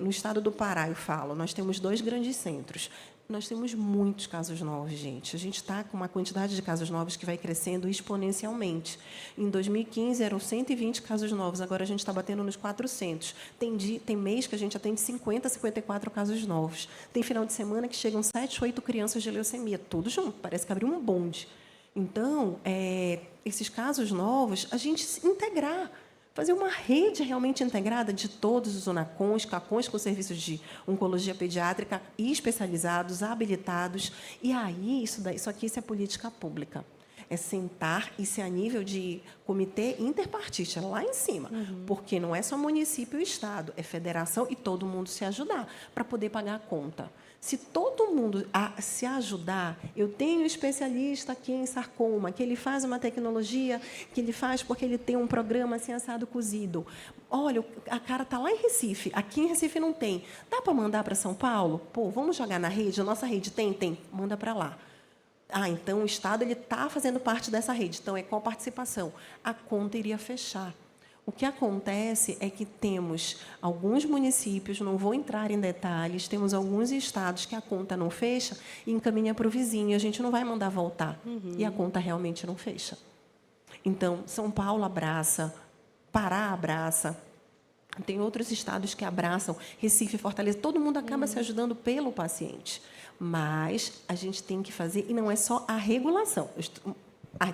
no estado do Pará, eu falo, nós temos 2 grandes centros. Nós temos muitos casos novos, gente. A gente está com uma quantidade de casos novos que vai crescendo exponencialmente. Em 2015, eram 120 casos novos, agora a gente está batendo nos 400. Tem mês que a gente atende 50, 54 casos novos. Tem final de semana que chegam 7, 8 crianças de leucemia, tudo junto, parece que abriu um bonde. Então, esses casos novos, a gente se integrar, fazer uma rede realmente integrada de todos os UNACONs, CACONs com serviços de oncologia pediátrica e especializados, habilitados. E aí, isso é política pública. É sentar e ser a nível de comitê interpartite, lá em cima. Porque não é só município e Estado, é federação e todo mundo se ajudar para poder pagar a conta. Se todo mundo se ajudar, eu tenho um especialista aqui em sarcoma, que ele faz uma tecnologia, que ele faz porque ele tem um programa assim, assado, cozido. Olha, a cara está lá em Recife, aqui em Recife não tem. Dá para mandar para São Paulo? Pô, vamos jogar na rede? A nossa rede tem? Tem. Manda para lá. Então o Estado está fazendo parte dessa rede, então é coparticipação. A conta iria fechar. O que acontece é que temos alguns municípios, não vou entrar em detalhes, temos alguns estados que a conta não fecha e encaminha para o vizinho, a gente não vai mandar voltar. E a conta realmente não fecha. Então, São Paulo abraça, Pará abraça, tem outros estados que abraçam, Recife, Fortaleza, todo mundo acaba se ajudando pelo paciente. Mas a gente tem que fazer, e não é só a regulação.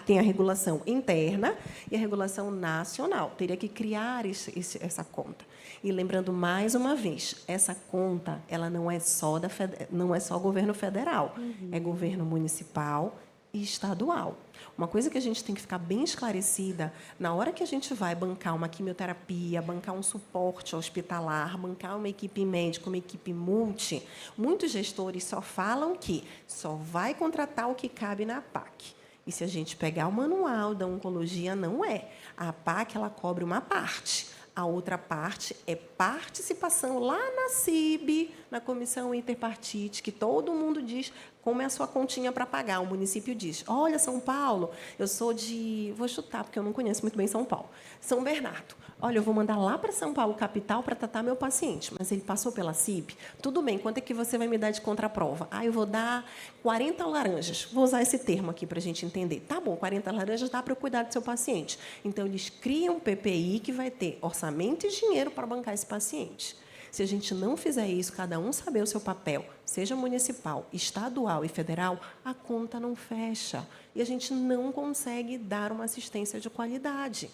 Tem a regulação interna e a regulação nacional. Teria que criar essa conta. E lembrando mais uma vez, essa conta ela não é só governo federal, é governo municipal e estadual. Uma coisa que a gente tem que ficar bem esclarecida, na hora que a gente vai bancar uma quimioterapia, bancar um suporte hospitalar, bancar uma equipe médica, uma equipe multi, muitos gestores só falam que só vai contratar o que cabe na PAC. E se a gente pegar o manual da oncologia, não é. A PAC ela cobre uma parte. A outra parte é participação lá na CIB, na Comissão Interpartite, que todo mundo diz como é a sua continha para pagar. O município diz, olha, São Paulo, eu sou de... Vou chutar, porque eu não conheço muito bem São Paulo. São Bernardo. Olha, eu vou mandar lá para São Paulo, capital, para tratar meu paciente, mas ele passou pela CIB. Tudo bem, quanto é que você vai me dar de contraprova? Eu vou dar 40 laranjas. Vou usar esse termo aqui para a gente entender. Tá bom, 40 laranjas dá para eu cuidar do seu paciente. Então, eles criam um PPI que vai ter orçamento e dinheiro para bancar esse paciente. Se a gente não fizer isso, cada um saber o seu papel, seja municipal, estadual e federal, a conta não fecha. E a gente não consegue dar uma assistência de qualidade.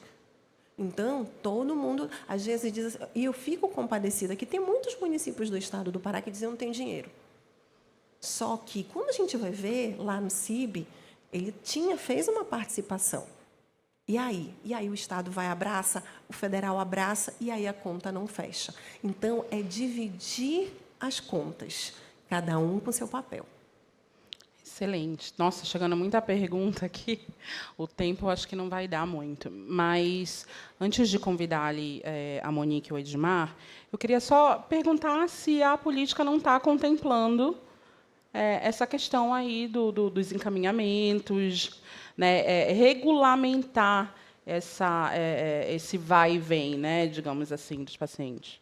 Então, todo mundo, às vezes, diz... E eu fico compadecida que tem muitos municípios do estado do Pará que dizem que não tem dinheiro. Só que, quando a gente vai ver, lá no CIB, ele fez uma participação. E aí o Estado vai, abraça, o federal abraça, e aí a conta não fecha. Então, é dividir as contas, cada um com seu papel. Excelente. Nossa, chegando muita pergunta aqui, o tempo eu acho que não vai dar muito. Mas, antes de convidar ali a Monique e o Edmar, eu queria só perguntar se a política não está contemplando essa questão aí dos encaminhamentos, né, regulamentar esse vai e vem, né, digamos assim, dos pacientes.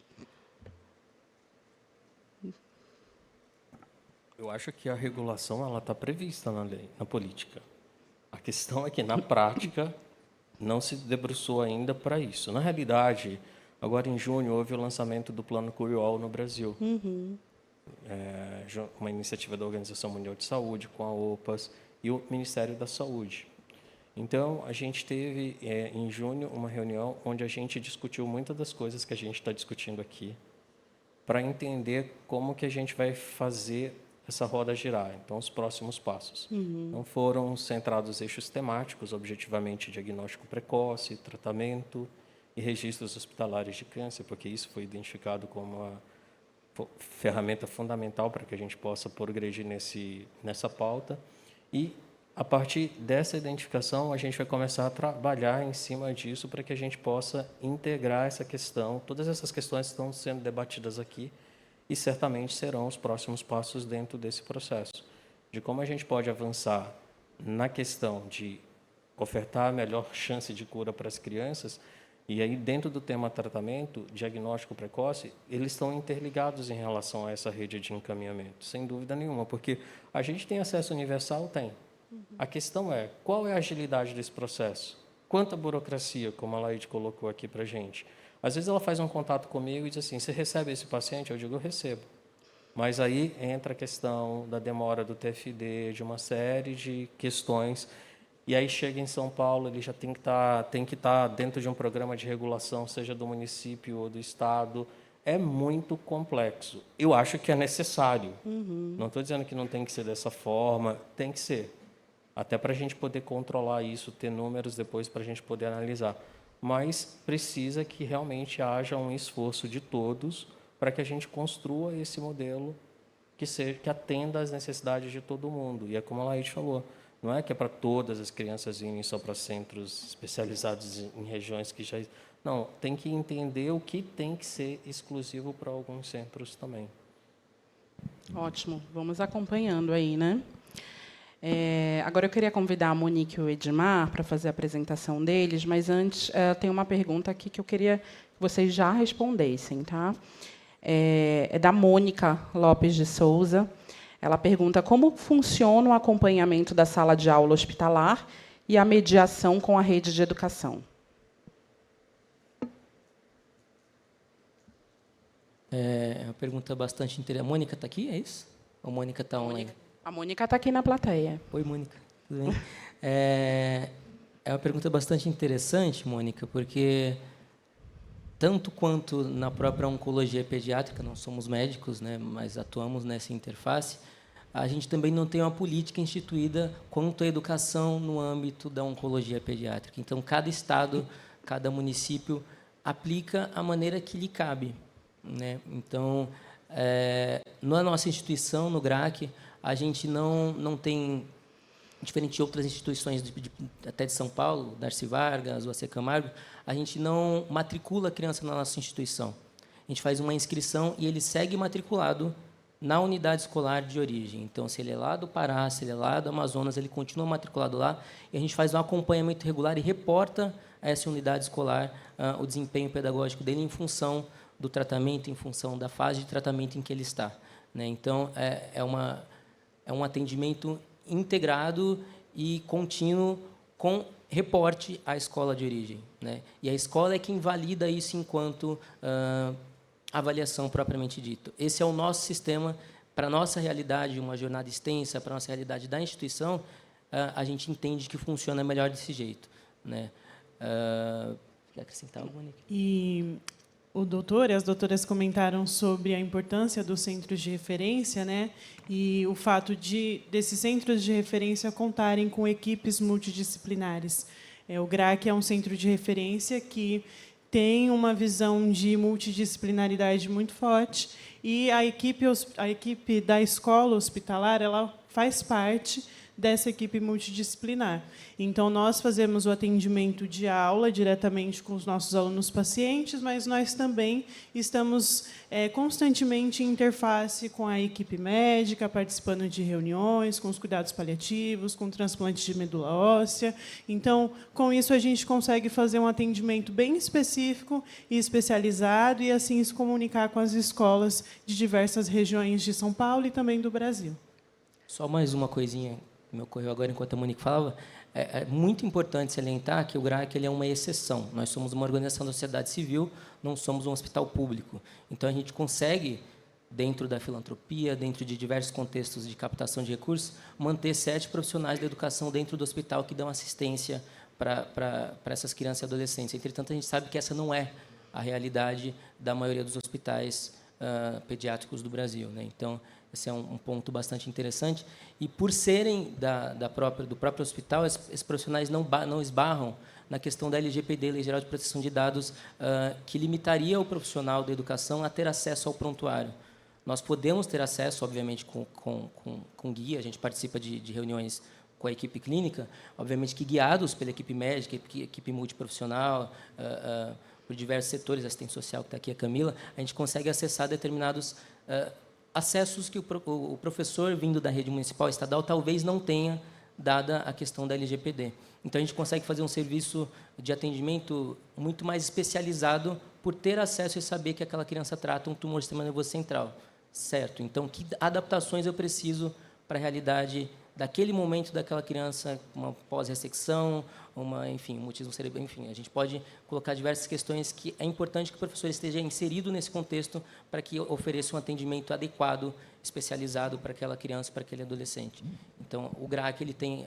Eu acho que a regulação ela está prevista na lei, na política. A questão é que, na prática, não se debruçou ainda para isso. Na realidade, agora em junho, houve o lançamento do Plano Curiol no Brasil. Uma iniciativa da Organização Mundial de Saúde, com a OPAS e o Ministério da Saúde. Então, a gente teve, em junho, uma reunião onde a gente discutiu muitas das coisas que a gente está discutindo aqui, para entender como que a gente vai fazer essa roda girar. Então, os próximos passos. Então, foram centrados eixos temáticos, objetivamente, diagnóstico precoce, tratamento e registros hospitalares de câncer, porque isso foi identificado como uma ferramenta fundamental para que a gente possa progredir nessa pauta. E, a partir dessa identificação, a gente vai começar a trabalhar em cima disso para que a gente possa integrar essa questão. Todas essas questões estão sendo debatidas aqui e certamente serão os próximos passos dentro desse processo, de como a gente pode avançar na questão de ofertar a melhor chance de cura para as crianças. E aí, dentro do tema tratamento, diagnóstico precoce, eles estão interligados em relação a essa rede de encaminhamento, sem dúvida nenhuma, porque a gente tem acesso universal? Tem. A questão é, qual é a agilidade desse processo? Quanta burocracia, como a Laide colocou aqui para a gente? Às vezes ela faz um contato comigo e diz assim, você recebe esse paciente? Eu digo, eu recebo. Mas aí entra a questão da demora do TFD, de uma série de questões. E aí chega em São Paulo, ele já tem que estar dentro de um programa de regulação, seja do município ou do estado. É muito complexo. Eu acho que é necessário. Não estou dizendo que não tem que ser dessa forma, tem que ser. até para a gente poder controlar isso, ter números depois para a gente poder analisar. Mas precisa que realmente haja um esforço de todos para que a gente construa esse modelo que atenda às necessidades de todo mundo. E é como a Laide falou, não é que é para todas as crianças irem só para centros especializados em regiões que já... Não, tem que entender o que tem que ser exclusivo para alguns centros também. Ótimo, vamos acompanhando aí, né? Agora eu queria convidar a Monique e o Edmar para fazer a apresentação deles, mas antes tem uma pergunta aqui que eu queria que vocês já respondessem, tá? É da Mônica Lopes de Souza. Ela pergunta como funciona o acompanhamento da sala de aula hospitalar e a mediação com a rede de educação. É uma pergunta bastante interessante. A Mônica está aqui, é isso? Ou a Mônica está online? A Mônica está aqui na plateia. Oi, Mônica. Tudo bem? É uma pergunta bastante interessante, Mônica, porque tanto quanto na própria oncologia pediátrica, não somos médicos, né, mas atuamos nessa interface, a gente também não tem uma política instituída quanto à educação no âmbito da oncologia pediátrica. Então, cada estado, cada município aplica a maneira que lhe cabe, né? Então, na nossa instituição, no GRAC, a gente não tem, diferente de outras instituições até de São Paulo, Darcy Vargas, o AC Camargo, a gente não matricula a criança na nossa instituição. A gente faz uma inscrição e ele segue matriculado na unidade escolar de origem. Então, se ele é lá do Pará, se ele é lá do Amazonas, ele continua matriculado lá e a gente faz um acompanhamento regular e reporta a essa unidade escolar o desempenho pedagógico dele em função do tratamento, em função da fase de tratamento em que ele está, né? Então, é um atendimento integrado e contínuo com reporte à escola de origem, né? E a escola é quem valida isso enquanto avaliação propriamente dita. Esse é o nosso sistema. Para a nossa realidade, uma jornada extensa, para a nossa realidade da instituição, a gente entende que funciona melhor desse jeito, né? Quer acrescentar algo, Monique? E o doutor e as doutoras comentaram sobre a importância dos centros de referência, né? E o fato desses centros de referência contarem com equipes multidisciplinares. O GRAC é um centro de referência que tem uma visão de multidisciplinaridade muito forte e a equipe da escola hospitalar ela faz parte dessa equipe multidisciplinar. Então, nós fazemos o atendimento de aula diretamente com os nossos alunos pacientes, mas nós também estamos constantemente em interface com a equipe médica, participando de reuniões, com os cuidados paliativos, com transplante de medula óssea. Então, com isso, a gente consegue fazer um atendimento bem específico e especializado e, assim, se comunicar com as escolas de diversas regiões de São Paulo e também do Brasil. Só mais uma coisinha que me ocorreu agora enquanto a Monique falava. É muito importante salientar que o GRAC ele é uma exceção. Nós somos uma organização da sociedade civil, não somos um hospital público. Então, a gente consegue, dentro da filantropia, dentro de diversos contextos de captação de recursos, manter 7 profissionais da educação dentro do hospital que dão assistência para essas crianças e adolescentes. Entretanto, a gente sabe que essa não é a realidade da maioria dos hospitais pediátricos do Brasil, né? Então, esse é um ponto bastante interessante. E, por serem do próprio hospital, esses profissionais não esbarram na questão da LGPD, Lei Geral de Proteção de Dados, que limitaria o profissional da educação a ter acesso ao prontuário. Nós podemos ter acesso, obviamente, com guia, a gente participa de reuniões com a equipe clínica, obviamente que guiados pela equipe médica, equipe multiprofissional, por diversos setores, assistente social, que está aqui a Camila, a gente consegue acessar determinados acessos que o professor, vindo da rede municipal estadual, talvez não tenha, dada a questão da LGPD. Então, a gente consegue fazer um serviço de atendimento muito mais especializado por ter acesso e saber que aquela criança trata um tumor do sistema nervoso central. Certo? Então, que adaptações eu preciso para a realidade daquele momento daquela criança, uma pós-ressecção, enfim, um mutismo cerebral, enfim, a gente pode colocar diversas questões que é importante que o professor esteja inserido nesse contexto para que ofereça um atendimento adequado, especializado para aquela criança, para aquele adolescente. Então, o GRAC ele tem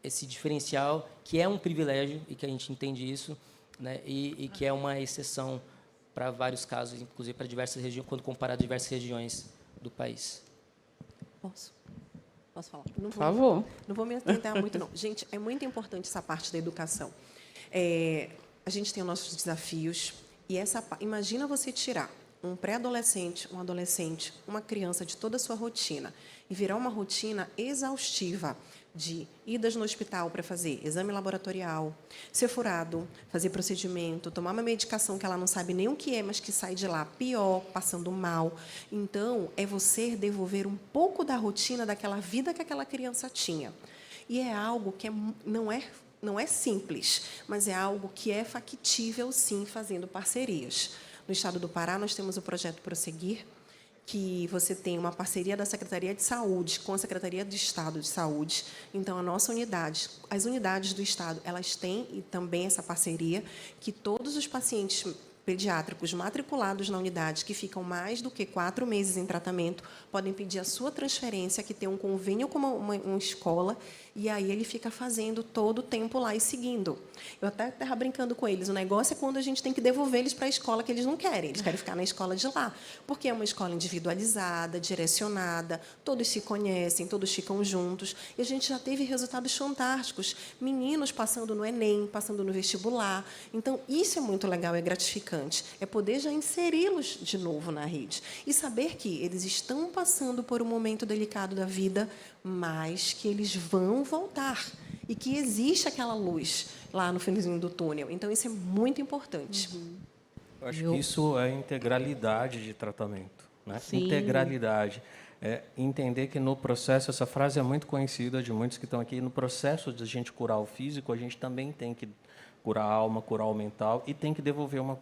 esse diferencial que é um privilégio e que a gente entende isso, né, e que é uma exceção para vários casos, inclusive para diversas regiões, quando comparado a diversas regiões do país. Posso? Posso falar? Por favor. Não vou me atentar muito, não. Gente, é muito importante essa parte da educação. A gente tem os nossos desafios, e imagina você tirar um pré-adolescente, um adolescente, uma criança de toda a sua rotina e virar uma rotina exaustiva de idas no hospital para fazer exame laboratorial, ser furado, fazer procedimento, tomar uma medicação que ela não sabe nem o que é, mas que sai de lá pior, passando mal. Então, é você devolver um pouco da rotina daquela vida que aquela criança tinha. E é algo que não é simples, mas é algo que é factível, sim, fazendo parcerias. No estado do Pará, nós temos o projeto Prosseguir, que você tem uma parceria da Secretaria de Saúde com a Secretaria de Estado de Saúde. Então, a nossa unidade, as unidades do Estado, elas têm e também essa parceria, que todos os pacientes pediátricos matriculados na unidade, que ficam mais do que 4 meses em tratamento, podem pedir a sua transferência, que tem um convênio com uma escola, e aí ele fica fazendo todo o tempo lá e seguindo. Eu até estava brincando com eles, o negócio é quando a gente tem que devolver eles para a escola que eles não querem, eles querem ficar na escola de lá, porque é uma escola individualizada, direcionada, todos se conhecem, todos ficam juntos, e a gente já teve resultados fantásticos, meninos passando no Enem, passando no vestibular. Então, isso é muito legal, é gratificante, é poder já inseri-los de novo na rede e saber que eles estão passando por um momento delicado da vida, mas que eles vão voltar e que existe aquela luz lá no finzinho do túnel. Então, isso é muito importante. Eu acho que isso é integralidade de tratamento, né? Sim. Integralidade. É entender que no processo, essa frase é muito conhecida de muitos que estão aqui, no processo de a gente curar o físico, a gente também tem que curar a alma, curar o mental e tem que devolver uma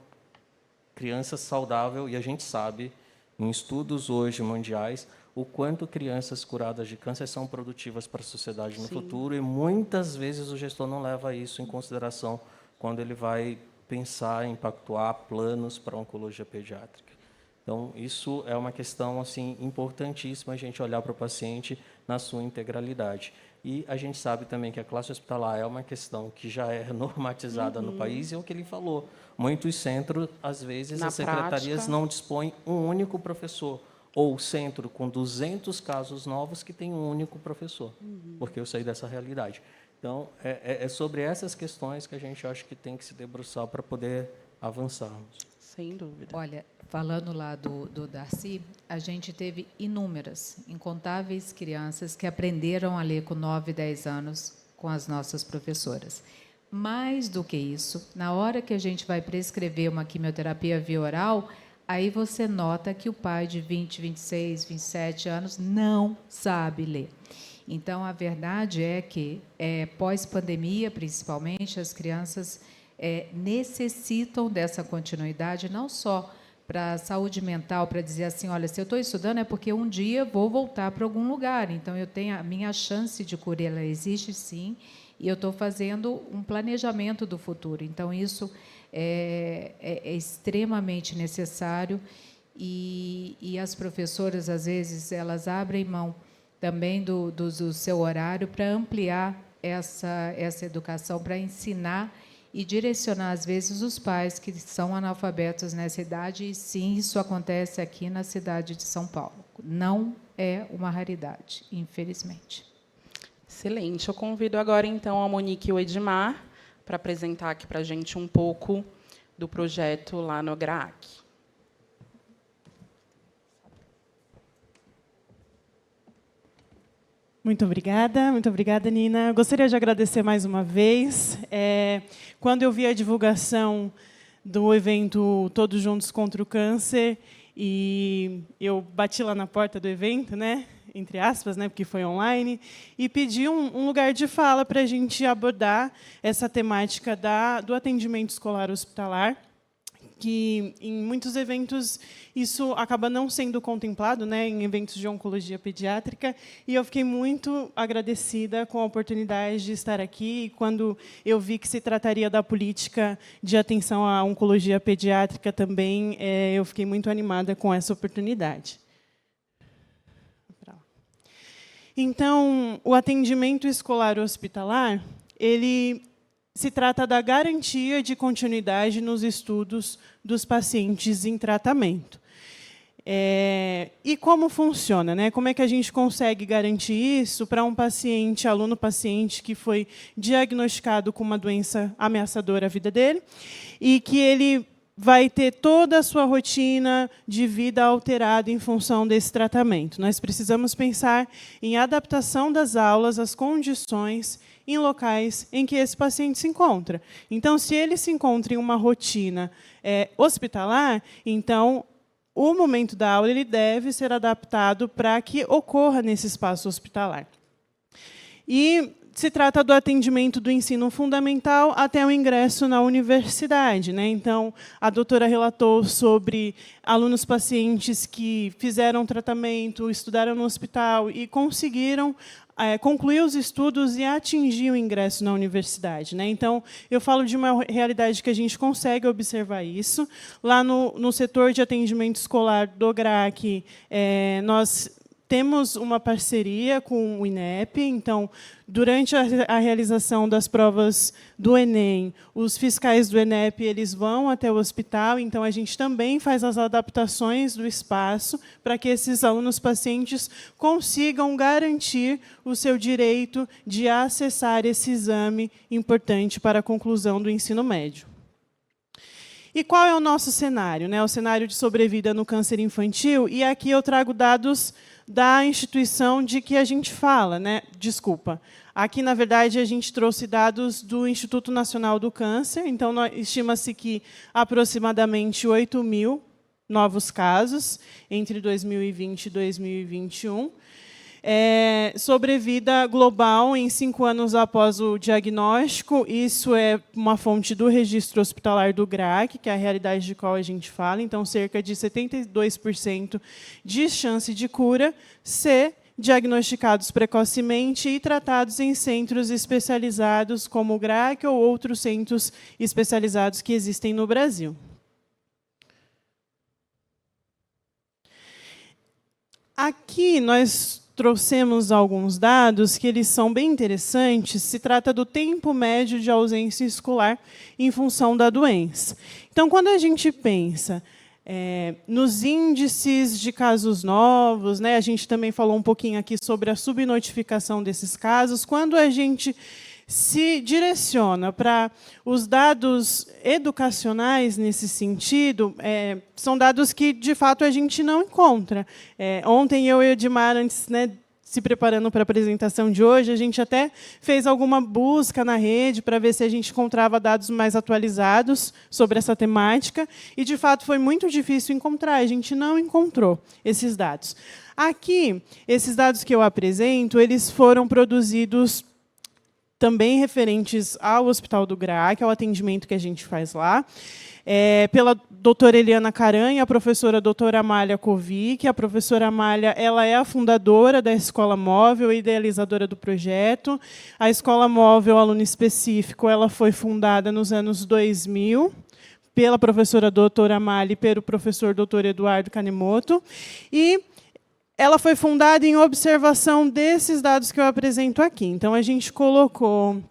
criança saudável, e a gente sabe, em estudos hoje mundiais, o quanto crianças curadas de câncer são produtivas para a sociedade no futuro, e muitas vezes o gestor não leva isso em consideração quando ele vai pensar em pactuar planos para a oncologia pediátrica. Então, isso é uma questão assim importantíssima, a gente olhar para o paciente na sua integralidade. E a gente sabe também que a classe hospitalar é uma questão que já é normatizada no país, e é o que ele falou. Muitos centros, às vezes, Na as secretarias prática, não dispõem um único professor, ou centro com 200 casos novos que tem um único professor, porque eu saí dessa realidade. Então, é sobre essas questões que a gente acha que tem que se debruçar para poder avançarmos. Sem dúvida. Olha, falando lá do Darcy, a gente teve incontáveis crianças que aprenderam a ler com 9, 10 anos com as nossas professoras. Mais do que isso, na hora que a gente vai prescrever uma quimioterapia via oral, aí você nota que o pai de 20, 26, 27 anos não sabe ler. Então, a verdade é que, pós-pandemia, principalmente, as crianças necessitam dessa continuidade, não só para a saúde mental, para dizer assim, olha, se eu estou estudando é porque um dia vou voltar para algum lugar, então eu tenho a minha chance de cura, ela existe sim, e eu estou fazendo um planejamento do futuro. Então, isso é extremamente necessário, e as professoras, às vezes, elas abrem mão também do seu horário para ampliar essa educação, para ensinar e direcionar, às vezes, os pais que são analfabetos nessa idade, e sim, isso acontece aqui na cidade de São Paulo. Não é uma raridade, infelizmente. Excelente. Eu convido agora, então, a Monique e o Edmar para apresentar aqui para a gente um pouco do projeto lá no GRAAC. Muito obrigada, Nina. Eu gostaria de agradecer mais uma vez. Quando eu vi a divulgação do evento Todos Juntos contra o Câncer, e eu bati lá na porta do evento, né, entre aspas, né, porque foi online, e pedi um lugar de fala para a gente abordar essa temática do atendimento escolar hospitalar, que em muitos eventos isso acaba não sendo contemplado, né, em eventos de oncologia pediátrica, e eu fiquei muito agradecida com a oportunidade de estar aqui. E quando eu vi que se trataria da política de atenção à oncologia pediátrica também, eu fiquei muito animada com essa oportunidade. Então, o atendimento escolar hospitalar, ele se trata da garantia de continuidade nos estudos dos pacientes em tratamento. E como funciona, né? Como é que a gente consegue garantir isso para um paciente, aluno-paciente, que foi diagnosticado com uma doença ameaçadora à vida dele e que ele vai ter toda a sua rotina de vida alterada em função desse tratamento? Nós precisamos pensar em adaptação das aulas às condições em locais em que esse paciente se encontra. Então, se ele se encontra em uma rotina hospitalar, então o momento da aula ele deve ser adaptado para que ocorra nesse espaço hospitalar. E se trata do atendimento do ensino fundamental até o ingresso na universidade, né? Então, a doutora relatou sobre alunos pacientes que fizeram tratamento, estudaram no hospital e conseguiram concluir os estudos e atingir o ingresso na universidade, né? Então, eu falo de uma realidade que a gente consegue observar isso. Lá no setor de atendimento escolar do GRAAC, nós temos uma parceria com o INEP. Então, durante a realização das provas do Enem, os fiscais do INEP eles vão até o hospital. Então, a gente também faz as adaptações do espaço para que esses alunos pacientes consigam garantir o seu direito de acessar esse exame importante para a conclusão do ensino médio. E qual é o nosso cenário, né? O cenário de sobrevida no câncer infantil. E aqui eu trago dados da instituição de que a gente fala, né? Desculpa. Aqui, na verdade, a gente trouxe dados do Instituto Nacional do Câncer. Então, estima-se que aproximadamente 8.000 novos casos entre 2020 e 2021. Sobrevida global em 5 anos após o diagnóstico. Isso é uma fonte do registro hospitalar do GRAAC, que é a realidade de qual a gente fala. Então, cerca de 72% de chance de cura se diagnosticados precocemente e tratados em centros especializados como o GRAAC ou outros centros especializados que existem no Brasil. Aqui nós trouxemos alguns dados que eles são bem interessantes. Se trata do tempo médio de ausência escolar em função da doença. Então, quando a gente pensa nos índices de casos novos, né, a gente também falou um pouquinho aqui sobre a subnotificação desses casos. Quando a gente se direciona para os dados educacionais nesse sentido, são dados que, de fato, a gente não encontra. Ontem, eu e o Edmar, antes, né, se preparando para a apresentação de hoje, a gente até fez alguma busca na rede para ver se a gente encontrava dados mais atualizados sobre essa temática, e, de fato, foi muito difícil encontrar. A gente não encontrou esses dados. Aqui, esses dados que eu apresento, eles foram produzidos também referentes ao Hospital do GRAAC, ao atendimento que a gente faz lá, pela doutora Eliana Caranha, a professora doutora Amália Kovic. A professora Amália ela é a fundadora da Escola Móvel e idealizadora do projeto. A Escola Móvel Aluno Específico ela foi fundada nos anos 2000, pela professora doutora Amália e pelo professor doutor Eduardo Kanemoto. E ela foi fundada em observação desses dados que eu apresento aqui. Então, a gente colocou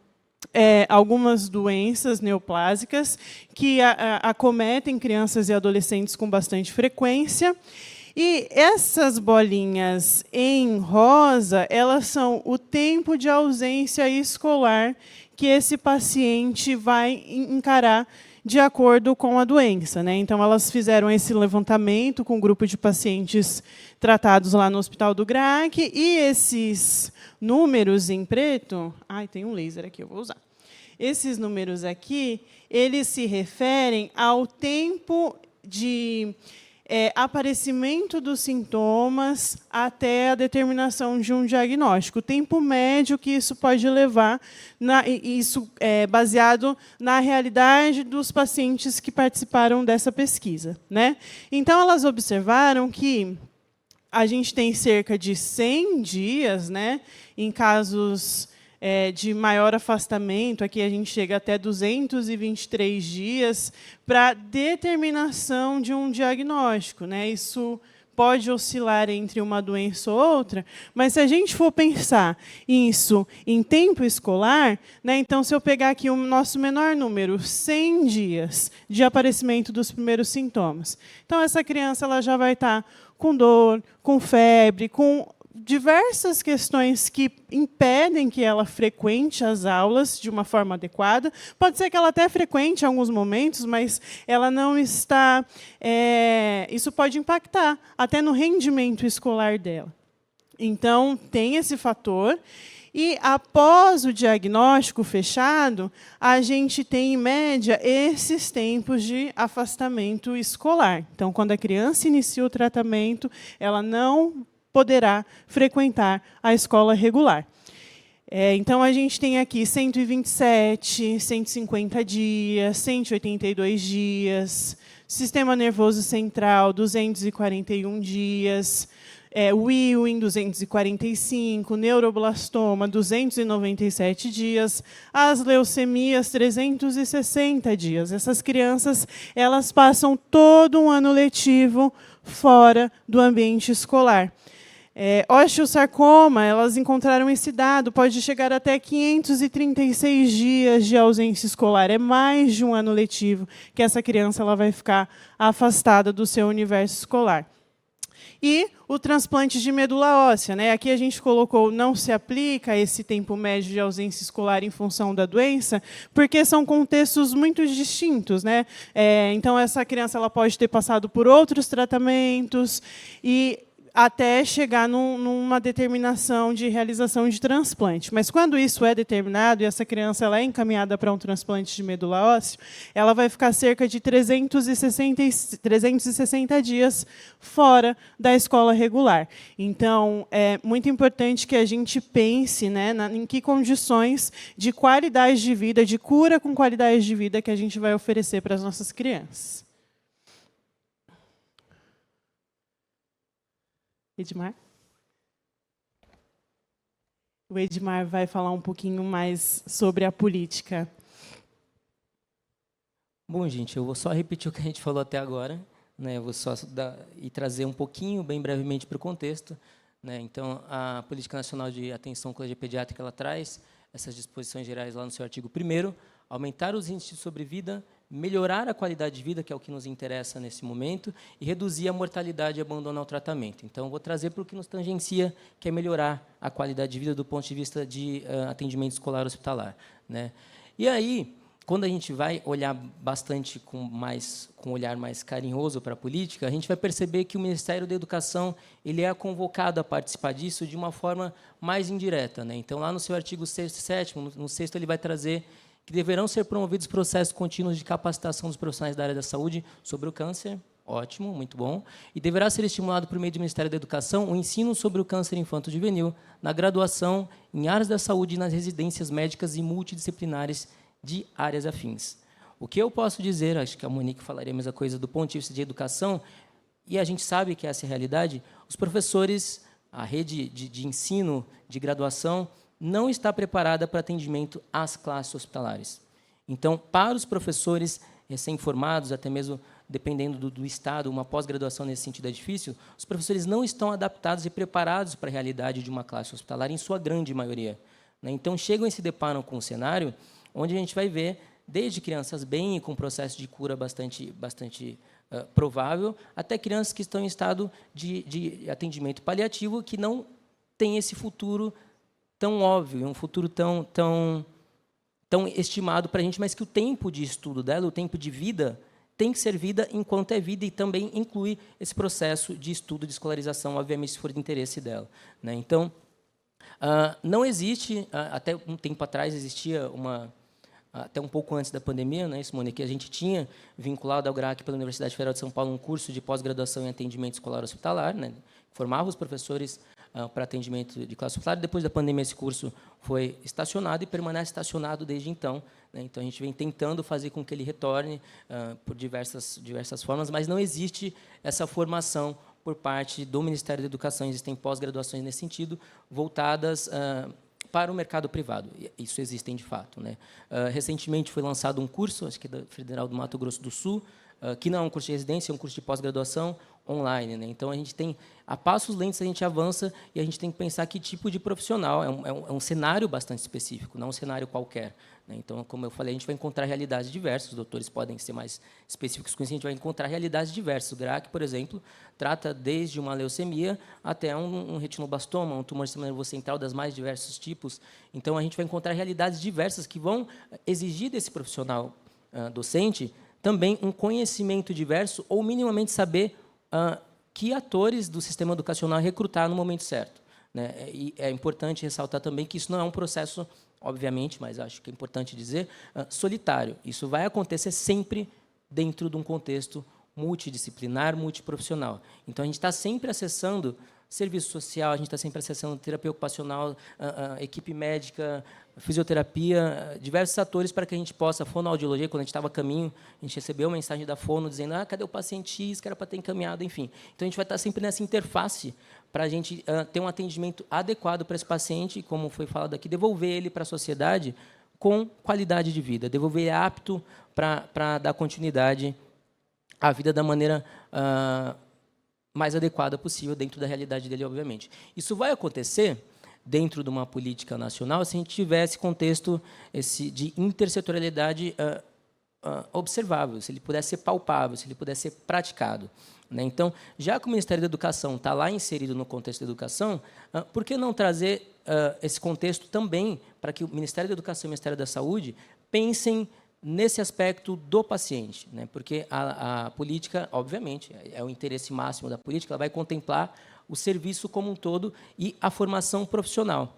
algumas doenças neoplásicas que acometem crianças e adolescentes com bastante frequência. E essas bolinhas em rosa, elas são o tempo de ausência escolar que esse paciente vai encarar de acordo com a doença, né? Então, elas fizeram esse levantamento com um grupo de pacientes tratados lá no Hospital do GRAAC, e esses números em preto... Ai, tem um laser aqui, eu vou usar. Esses números aqui, eles se referem ao tempo de aparecimento dos sintomas até a determinação de um diagnóstico. O tempo médio que isso pode levar, isso é baseado na realidade dos pacientes que participaram dessa pesquisa, né? Então, elas observaram que a gente tem cerca de 100 dias, né, em casos de maior afastamento. Aqui a gente chega até 223 dias para determinação de um diagnóstico, né? Isso pode oscilar entre uma doença ou outra, mas se a gente for pensar isso em tempo escolar, né, então, se eu pegar aqui o nosso menor número, 100 dias de aparecimento dos primeiros sintomas, então, essa criança ela já vai estar com dor, com febre, com diversas questões que impedem que ela frequente as aulas de uma forma adequada. Pode ser que ela até frequente em alguns momentos, mas ela não está... isso pode impactar até no rendimento escolar dela. Então, tem esse fator. E, após o diagnóstico fechado, a gente tem, em média, esses tempos de afastamento escolar. Então, quando a criança inicia o tratamento, ela não poderá frequentar a escola regular. Então, a gente tem aqui 127, 150 dias, 182 dias, sistema nervoso central, 241 dias, Ewing, 245, neuroblastoma, 297 dias, as leucemias, 360 dias. Essas crianças elas passam todo um ano letivo fora do ambiente escolar. Osteosarcoma, elas encontraram esse dado, pode chegar até 536 dias de ausência escolar. É mais de um ano letivo que essa criança ela vai ficar afastada do seu universo escolar. E o transplante de medula óssea, né? Aqui a gente colocou, não se aplica esse tempo médio de ausência escolar em função da doença, porque são contextos muito distintos, né? Então, essa criança ela pode ter passado por outros tratamentos e até chegar numa determinação de realização de transplante. Mas, quando isso é determinado e essa criança ela é encaminhada para um transplante de medula óssea, ela vai ficar cerca de 360 dias fora da escola regular. Então, é muito importante que a gente pense, né, em que condições de qualidade de vida, de cura com qualidade de vida que a gente vai oferecer para as nossas crianças. Edmar? O Edmar vai falar um pouquinho mais sobre a política. Bom, gente, eu vou só repetir o que a gente falou até agora, né? Eu vou só trazer um pouquinho, bem brevemente, para o contexto, né? Então, a Política Nacional de Atenção à Oncologia Pediátrica ela traz essas disposições gerais lá no seu artigo 1º, aumentar os índices de sobrevida, melhorar a qualidade de vida, que é o que nos interessa nesse momento, e reduzir a mortalidade e abandono ao tratamento. Então, vou trazer para o que nos tangencia, que é melhorar a qualidade de vida do ponto de vista de atendimento escolar hospitalar, né? E aí, quando a gente vai olhar bastante com um olhar mais carinhoso para a política, a gente vai perceber que o Ministério da Educação ele é convocado a participar disso de uma forma mais indireta, né? Então, lá no seu artigo 6º e 7º, no 6º ele vai trazer que deverão ser promovidos processos contínuos de capacitação dos profissionais da área da saúde sobre o câncer. Ótimo, muito bom. E deverá ser estimulado, por meio do Ministério da Educação, o ensino sobre o câncer infanto-juvenil na graduação, em áreas da saúde e nas residências médicas e multidisciplinares de áreas afins. O que eu posso dizer, acho que a Monique falaria a mesma coisa, do ponto de vista de educação, e a gente sabe que essa é a realidade, os professores, a rede de ensino, de graduação, não está preparada para atendimento às classes hospitalares. Então, para os professores recém-formados, até mesmo dependendo do estado, uma pós-graduação nesse sentido é difícil, os professores não estão adaptados e preparados para a realidade de uma classe hospitalar, em sua grande maioria, né? Então, chegam e se deparam com um cenário onde a gente vai ver, desde crianças bem e com processo de cura bastante provável, até crianças que estão em estado de atendimento paliativo, que não têm esse futuro tão óbvio, um futuro tão estimado para a gente, mas que o tempo de estudo dela, o tempo de vida, tem que ser vida enquanto é vida e também inclui esse processo de estudo, de escolarização, obviamente, se for de interesse dela, né? Então, não existe, até um tempo atrás existia até um pouco antes da pandemia, né, Simone, que a gente tinha vinculado ao GRAAC pela Universidade Federal de São Paulo um curso de pós-graduação em atendimento escolar hospitalar, né, formava os professores para atendimento de classe hospitalar. Depois da pandemia, esse curso foi estacionado e permanece estacionado desde então, né? Então, a gente vem tentando fazer com que ele retorne por diversas formas, mas não existe essa formação por parte do Ministério da Educação. Existem pós-graduações nesse sentido, voltadas para o mercado privado. Isso existem de fato, né? Recentemente foi lançado um curso, acho que da Federal do Mato Grosso do Sul, que não é um curso de residência, é um curso de pós-graduação online, né? Então, a gente tem, a passos lentos, a gente avança e a gente tem que pensar que tipo de profissional. É um cenário bastante específico, não um cenário qualquer, né? Então, como eu falei, a gente vai encontrar realidades diversas, os doutores podem ser mais específicos com isso, a gente vai encontrar realidades diversas. O GRAAC, por exemplo, trata desde uma leucemia até um retinoblastoma, um tumor do sistema nervoso central, das mais diversos tipos. Então, a gente vai encontrar realidades diversas que vão exigir desse profissional docente também um conhecimento diverso ou minimamente saber que atores do sistema educacional recrutar no momento certo, né? E é importante ressaltar também que isso não é um processo, obviamente, mas acho que é importante dizer, solitário. Isso vai acontecer sempre dentro de um contexto multidisciplinar, multiprofissional. Então, a gente está sempre acessando serviço social, a gente está sempre acessando terapia ocupacional, equipe médica, fisioterapia, diversos atores para que a gente possa, fonoaudiologia, quando a gente estava a caminho, a gente recebeu uma mensagem da fono dizendo cadê o paciente X, que era para ter encaminhado, enfim. Então, a gente vai estar sempre nessa interface para a gente ter um atendimento adequado para esse paciente e, como foi falado aqui, devolver ele para a sociedade com qualidade de vida, devolver ele apto para dar continuidade à vida da maneira mais adequada possível, dentro da realidade dele, obviamente. Isso vai acontecer dentro de uma política nacional se a gente tiver esse contexto de intersetorialidade observável, se ele pudesse ser palpável, se ele pudesse ser praticado, né? Então, já que o Ministério da Educação está lá inserido no contexto da educação, por que não trazer esse contexto também para que o Ministério da Educação e o Ministério da Saúde pensem nesse aspecto do paciente, né? Porque a política, obviamente, é o interesse máximo da política, ela vai contemplar o serviço como um todo e a formação profissional.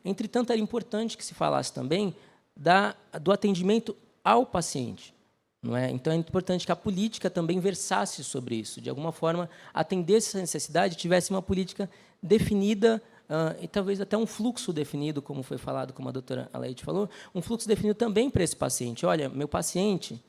Entretanto, era importante que se falasse também do atendimento ao paciente, não é? Então, é importante que a política também versasse sobre isso, de alguma forma, atendesse essa necessidade, tivesse uma política definida, e talvez até um fluxo definido, como foi falado, como a doutora Aleide falou, um fluxo definido também para esse paciente. Olha, meu paciente,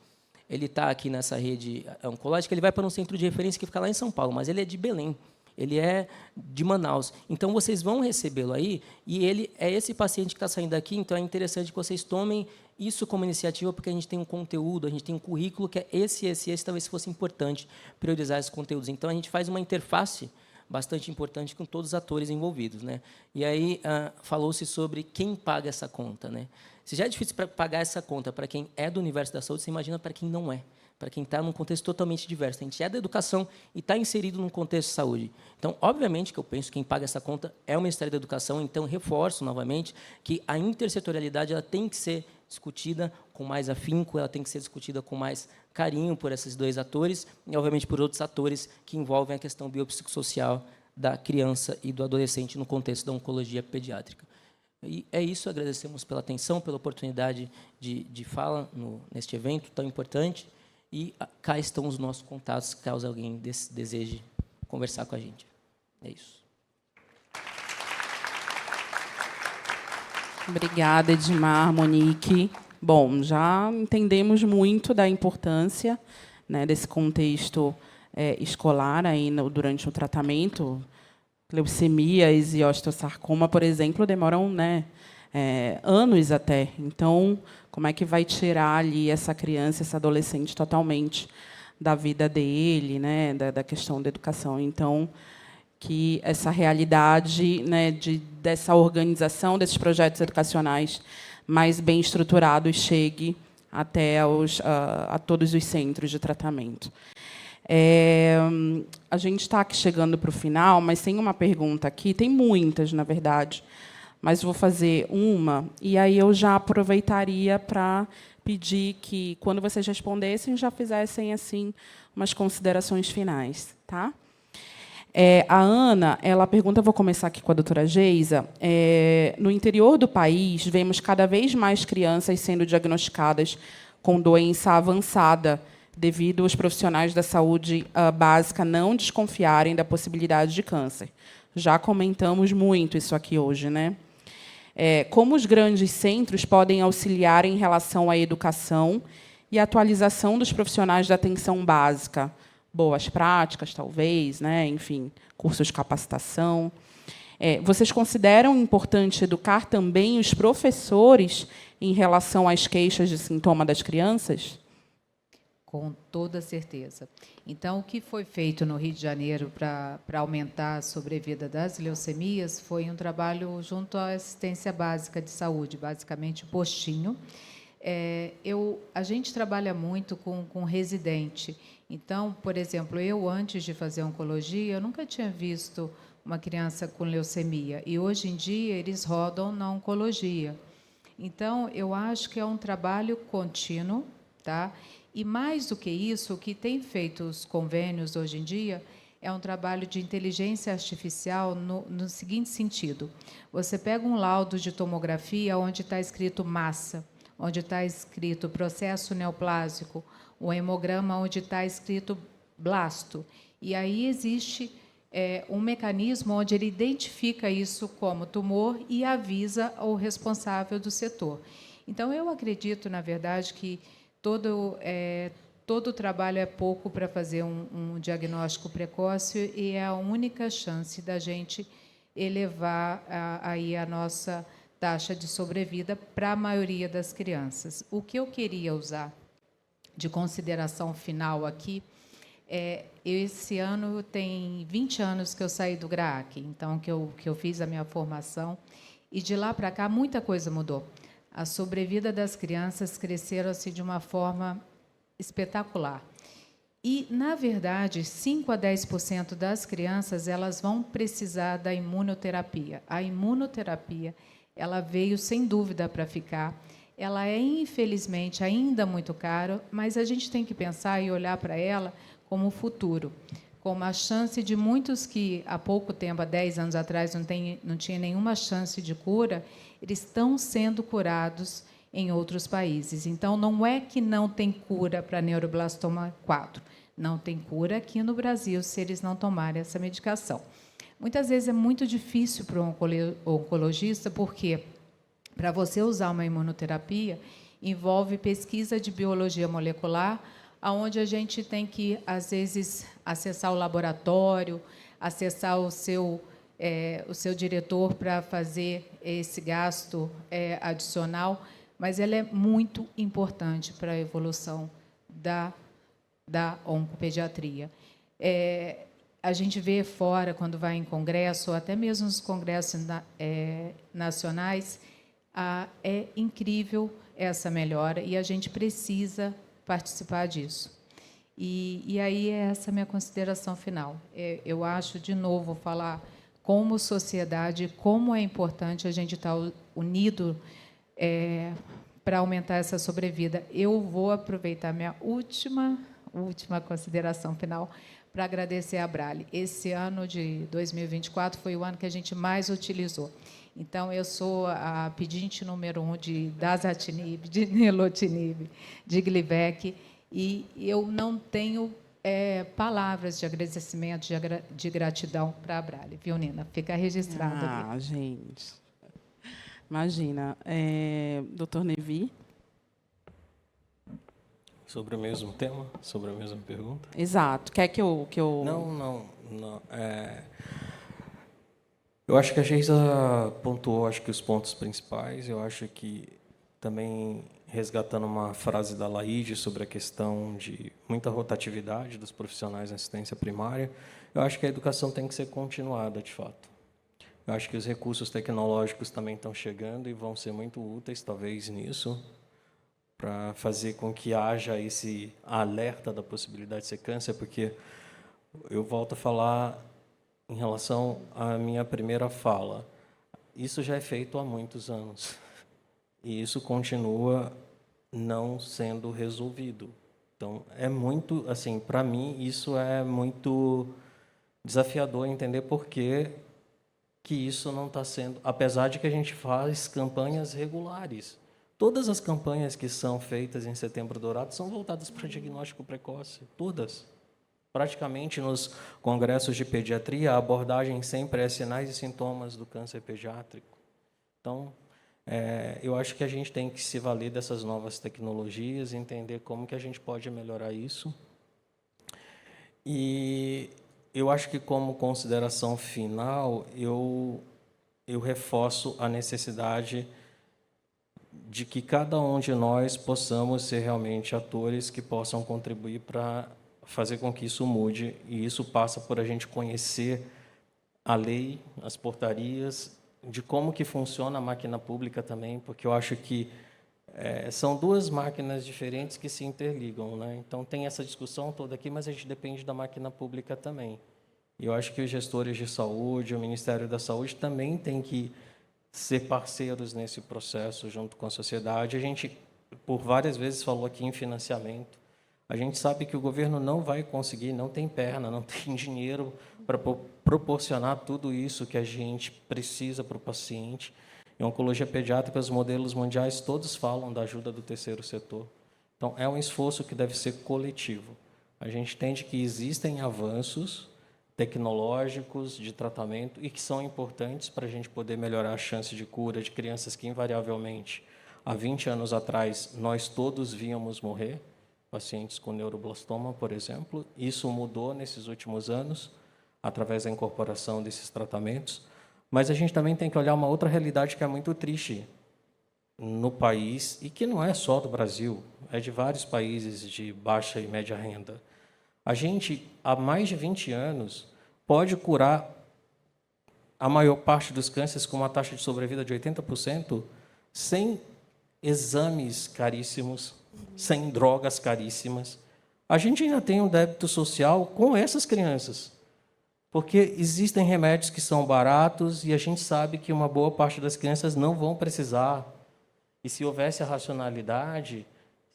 ele está aqui nessa rede oncológica, ele vai para um centro de referência que fica lá em São Paulo, mas ele é de Belém, ele é de Manaus. Então, vocês vão recebê-lo aí, e ele é esse paciente que está saindo daqui, então é interessante que vocês tomem isso como iniciativa, porque a gente tem um conteúdo, a gente tem um currículo que é esse, talvez fosse importante priorizar esses conteúdos. Então, a gente faz uma interface bastante importante com todos os atores envolvidos, né? E aí falou-se sobre quem paga essa conta, né? Se já é difícil pagar essa conta para quem é do universo da saúde, você imagina para quem não é, para quem está num contexto totalmente diverso. A gente é da educação e está inserido num contexto de saúde. Então, obviamente, que eu penso que quem paga essa conta é o Ministério da Educação. Então, reforço novamente que a intersetorialidade ela tem que ser discutida com mais afinco, ela tem que ser discutida com mais carinho por esses dois atores e, obviamente, por outros atores que envolvem a questão biopsicossocial da criança e do adolescente no contexto da oncologia pediátrica. E é isso, agradecemos pela atenção, pela oportunidade de fala neste evento tão importante. E cá estão os nossos contatos, caso alguém deseje conversar com a gente. É isso. Obrigada, Edmar, Monique. Bom, já entendemos muito da importância, né, desse contexto escolar aí durante o tratamento. Leucemias e osteosarcoma, por exemplo, demoram, né, anos até. Então, como é que vai tirar ali essa criança, esse adolescente totalmente da vida dele, né, da questão da educação? Então, que essa realidade, né, dessa organização desses projetos educacionais mais bem estruturados chegue até a todos os centros de tratamento. A gente está aqui chegando para o final, mas tem uma pergunta aqui, tem muitas, na verdade, mas vou fazer uma, e aí eu já aproveitaria para pedir que, quando vocês respondessem, já fizessem assim umas considerações finais. Tá? A Ana, ela pergunta, vou começar aqui com a doutora Geisa, no interior do país, vemos cada vez mais crianças sendo diagnosticadas com doença avançada, devido aos profissionais da saúde básica não desconfiarem da possibilidade de câncer. Já comentamos muito isso aqui hoje, né? Como os grandes centros podem auxiliar em relação à educação e atualização dos profissionais da atenção básica? Boas práticas, talvez, né? Enfim, cursos de capacitação. Vocês consideram importante educar também os professores em relação às queixas de sintoma das crianças? Com toda certeza. Então, o que foi feito no Rio de Janeiro para aumentar a sobrevida das leucemias foi um trabalho junto à assistência básica de saúde, basicamente o postinho. A gente trabalha muito com residente. Então, por exemplo, eu, antes de fazer oncologia, eu nunca tinha visto uma criança com leucemia. E, hoje em dia, eles rodam na oncologia. Então, eu acho que é um trabalho contínuo, tá? E, mais do que isso, o que tem feito os convênios hoje em dia é um trabalho de inteligência artificial no seguinte sentido. Você pega um laudo de tomografia onde está escrito massa, onde está escrito processo neoplásico, o hemograma onde está escrito blasto. E aí existe um mecanismo onde ele identifica isso como tumor e avisa o responsável do setor. Então, eu acredito, na verdade, que todo o trabalho é pouco para fazer um diagnóstico precoce e é a única chance da gente elevar aí a nossa taxa de sobrevida para a maioria das crianças. O que eu queria usar de consideração final aqui esse ano tem 20 anos que eu saí do GRAAC, então que eu fiz a minha formação, e de lá para cá muita coisa mudou. A sobrevida das crianças cresceram assim, de uma forma espetacular. E, na verdade, 5 a 10% das crianças elas vão precisar da imunoterapia. A imunoterapia ela veio, sem dúvida, para ficar. Ela é, infelizmente, ainda muito cara, mas a gente tem que pensar e olhar para ela como o futuro, como a chance de muitos que, há pouco tempo, há 10 anos atrás, não tinha nenhuma chance de cura, eles estão sendo curados em outros países. Então, não é que não tem cura para neuroblastoma 4, não tem cura aqui no Brasil se eles não tomarem essa medicação. Muitas vezes é muito difícil para um oncologista, porque para você usar uma imunoterapia envolve pesquisa de biologia molecular, onde a gente tem que, às vezes, acessar o laboratório, acessar o seu diretor para fazer esse gasto adicional, mas ela é muito importante para a evolução da oncopediatria. A gente vê fora, quando vai em congresso, ou até mesmo nos congressos nacionais, é incrível essa melhora, e a gente precisa participar disso. E aí é essa minha consideração final. Eu acho, de novo, falar como sociedade, como é importante a gente estar unido para aumentar essa sobrevida. Eu vou aproveitar minha última consideração final para agradecer a Abrale. Esse ano de 2024 foi o ano que a gente mais utilizou. Então, eu sou a pedinte número 1 de dasatinib, de nilotinib, de Glivec, e eu não tenho palavras de agradecimento, de gratidão para a Abrale. Viu, Nina? Fica registrado ali. Gente. Imagina. Doutor Nevi? Sobre o mesmo tema? Sobre a mesma pergunta? Exato. Quer que eu... Não. Eu acho que a Geisa pontuou, acho que os pontos principais. Eu acho que também, resgatando uma frase da Laide sobre a questão de muita rotatividade dos profissionais na assistência primária, eu acho que a educação tem que ser continuada, de fato. Eu acho que os recursos tecnológicos também estão chegando e vão ser muito úteis, talvez, nisso, para fazer com que haja esse alerta da possibilidade de ser câncer, porque eu volto a falar em relação à minha primeira fala. Isso já é feito há muitos anos. E isso continua não sendo resolvido. Então, é muito, assim, para mim, isso é muito desafiador entender por que isso não está sendo, apesar de que a gente faz campanhas regulares. Todas as campanhas que são feitas em Setembro Dourado são voltadas para diagnóstico precoce, todas. Praticamente nos congressos de pediatria, a abordagem sempre é sinais e sintomas do câncer pediátrico. Então, eu acho que a gente tem que se valer dessas novas tecnologias, entender como que a gente pode melhorar isso. E eu acho que, como consideração final, eu reforço a necessidade de que cada um de nós possamos ser realmente atores que possam contribuir para fazer com que isso mude, e isso passa por a gente conhecer a lei, as portarias, de como que funciona a máquina pública também, porque eu acho que são duas máquinas diferentes que se interligam, né? Então, tem essa discussão toda aqui, mas a gente depende da máquina pública também. E eu acho que os gestores de saúde, o Ministério da Saúde, também tem que ser parceiros nesse processo junto com a sociedade. A gente, por várias vezes, falou aqui em financiamento. A gente sabe que o governo não vai conseguir, não tem perna, não tem dinheiro para proporcionar tudo isso que a gente precisa para o paciente. Em oncologia pediátrica, os modelos mundiais todos falam da ajuda do terceiro setor. Então, é um esforço que deve ser coletivo. A gente entende que existem avanços tecnológicos de tratamento e que são importantes para a gente poder melhorar a chance de cura de crianças que, invariavelmente, há 20 anos atrás, nós todos víamos morrer, pacientes com neuroblastoma, por exemplo. Isso mudou nesses últimos anos, através da incorporação desses tratamentos. Mas a gente também tem que olhar uma outra realidade que é muito triste no país, e que não é só do Brasil, é de vários países de baixa e média renda. A gente, há mais de 20 anos, pode curar a maior parte dos cânceres com uma taxa de sobrevida de 80%, sem exames caríssimos, sem drogas caríssimas. A gente ainda tem um débito social com essas crianças, porque existem remédios que são baratos e a gente sabe que uma boa parte das crianças não vão precisar. E se houvesse a racionalidade,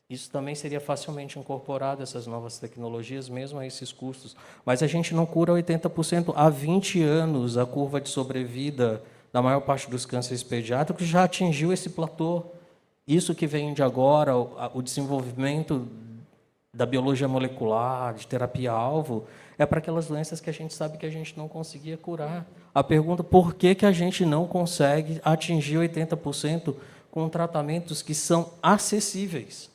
isso também seria facilmente incorporado, essas novas tecnologias, mesmo a esses custos. Mas a gente não cura 80%. Há 20 anos, a curva de sobrevida da maior parte dos cânceres pediátricos já atingiu esse platô. Isso que vem de agora, o desenvolvimento da biologia molecular, de terapia-alvo, é para aquelas doenças que a gente sabe que a gente não conseguia curar. A pergunta, por que a gente não consegue atingir 80% com tratamentos que são acessíveis?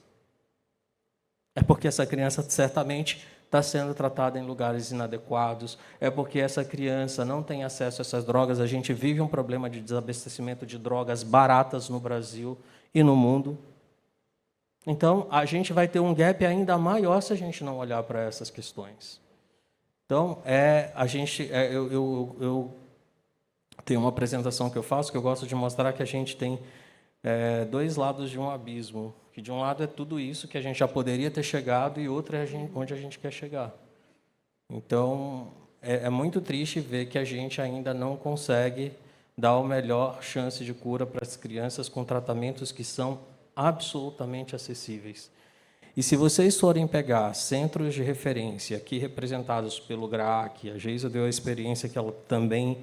É porque essa criança certamente está sendo tratada em lugares inadequados, é porque essa criança não tem acesso a essas drogas. A gente vive um problema de desabastecimento de drogas baratas no Brasil e no mundo. Então, a gente vai ter um gap ainda maior se a gente não olhar para essas questões. Então, eu tenho uma apresentação que eu faço, que eu gosto de mostrar que a gente tem dois lados de um abismo. Que de um lado é tudo isso que a gente já poderia ter chegado e outro é onde a gente quer chegar. Então, é muito triste ver que a gente ainda não consegue dar a melhor chance de cura para as crianças com tratamentos que são absolutamente acessíveis. E se vocês forem pegar centros de referência, aqui representados pelo GRAAC, a Geisa deu a experiência que ela também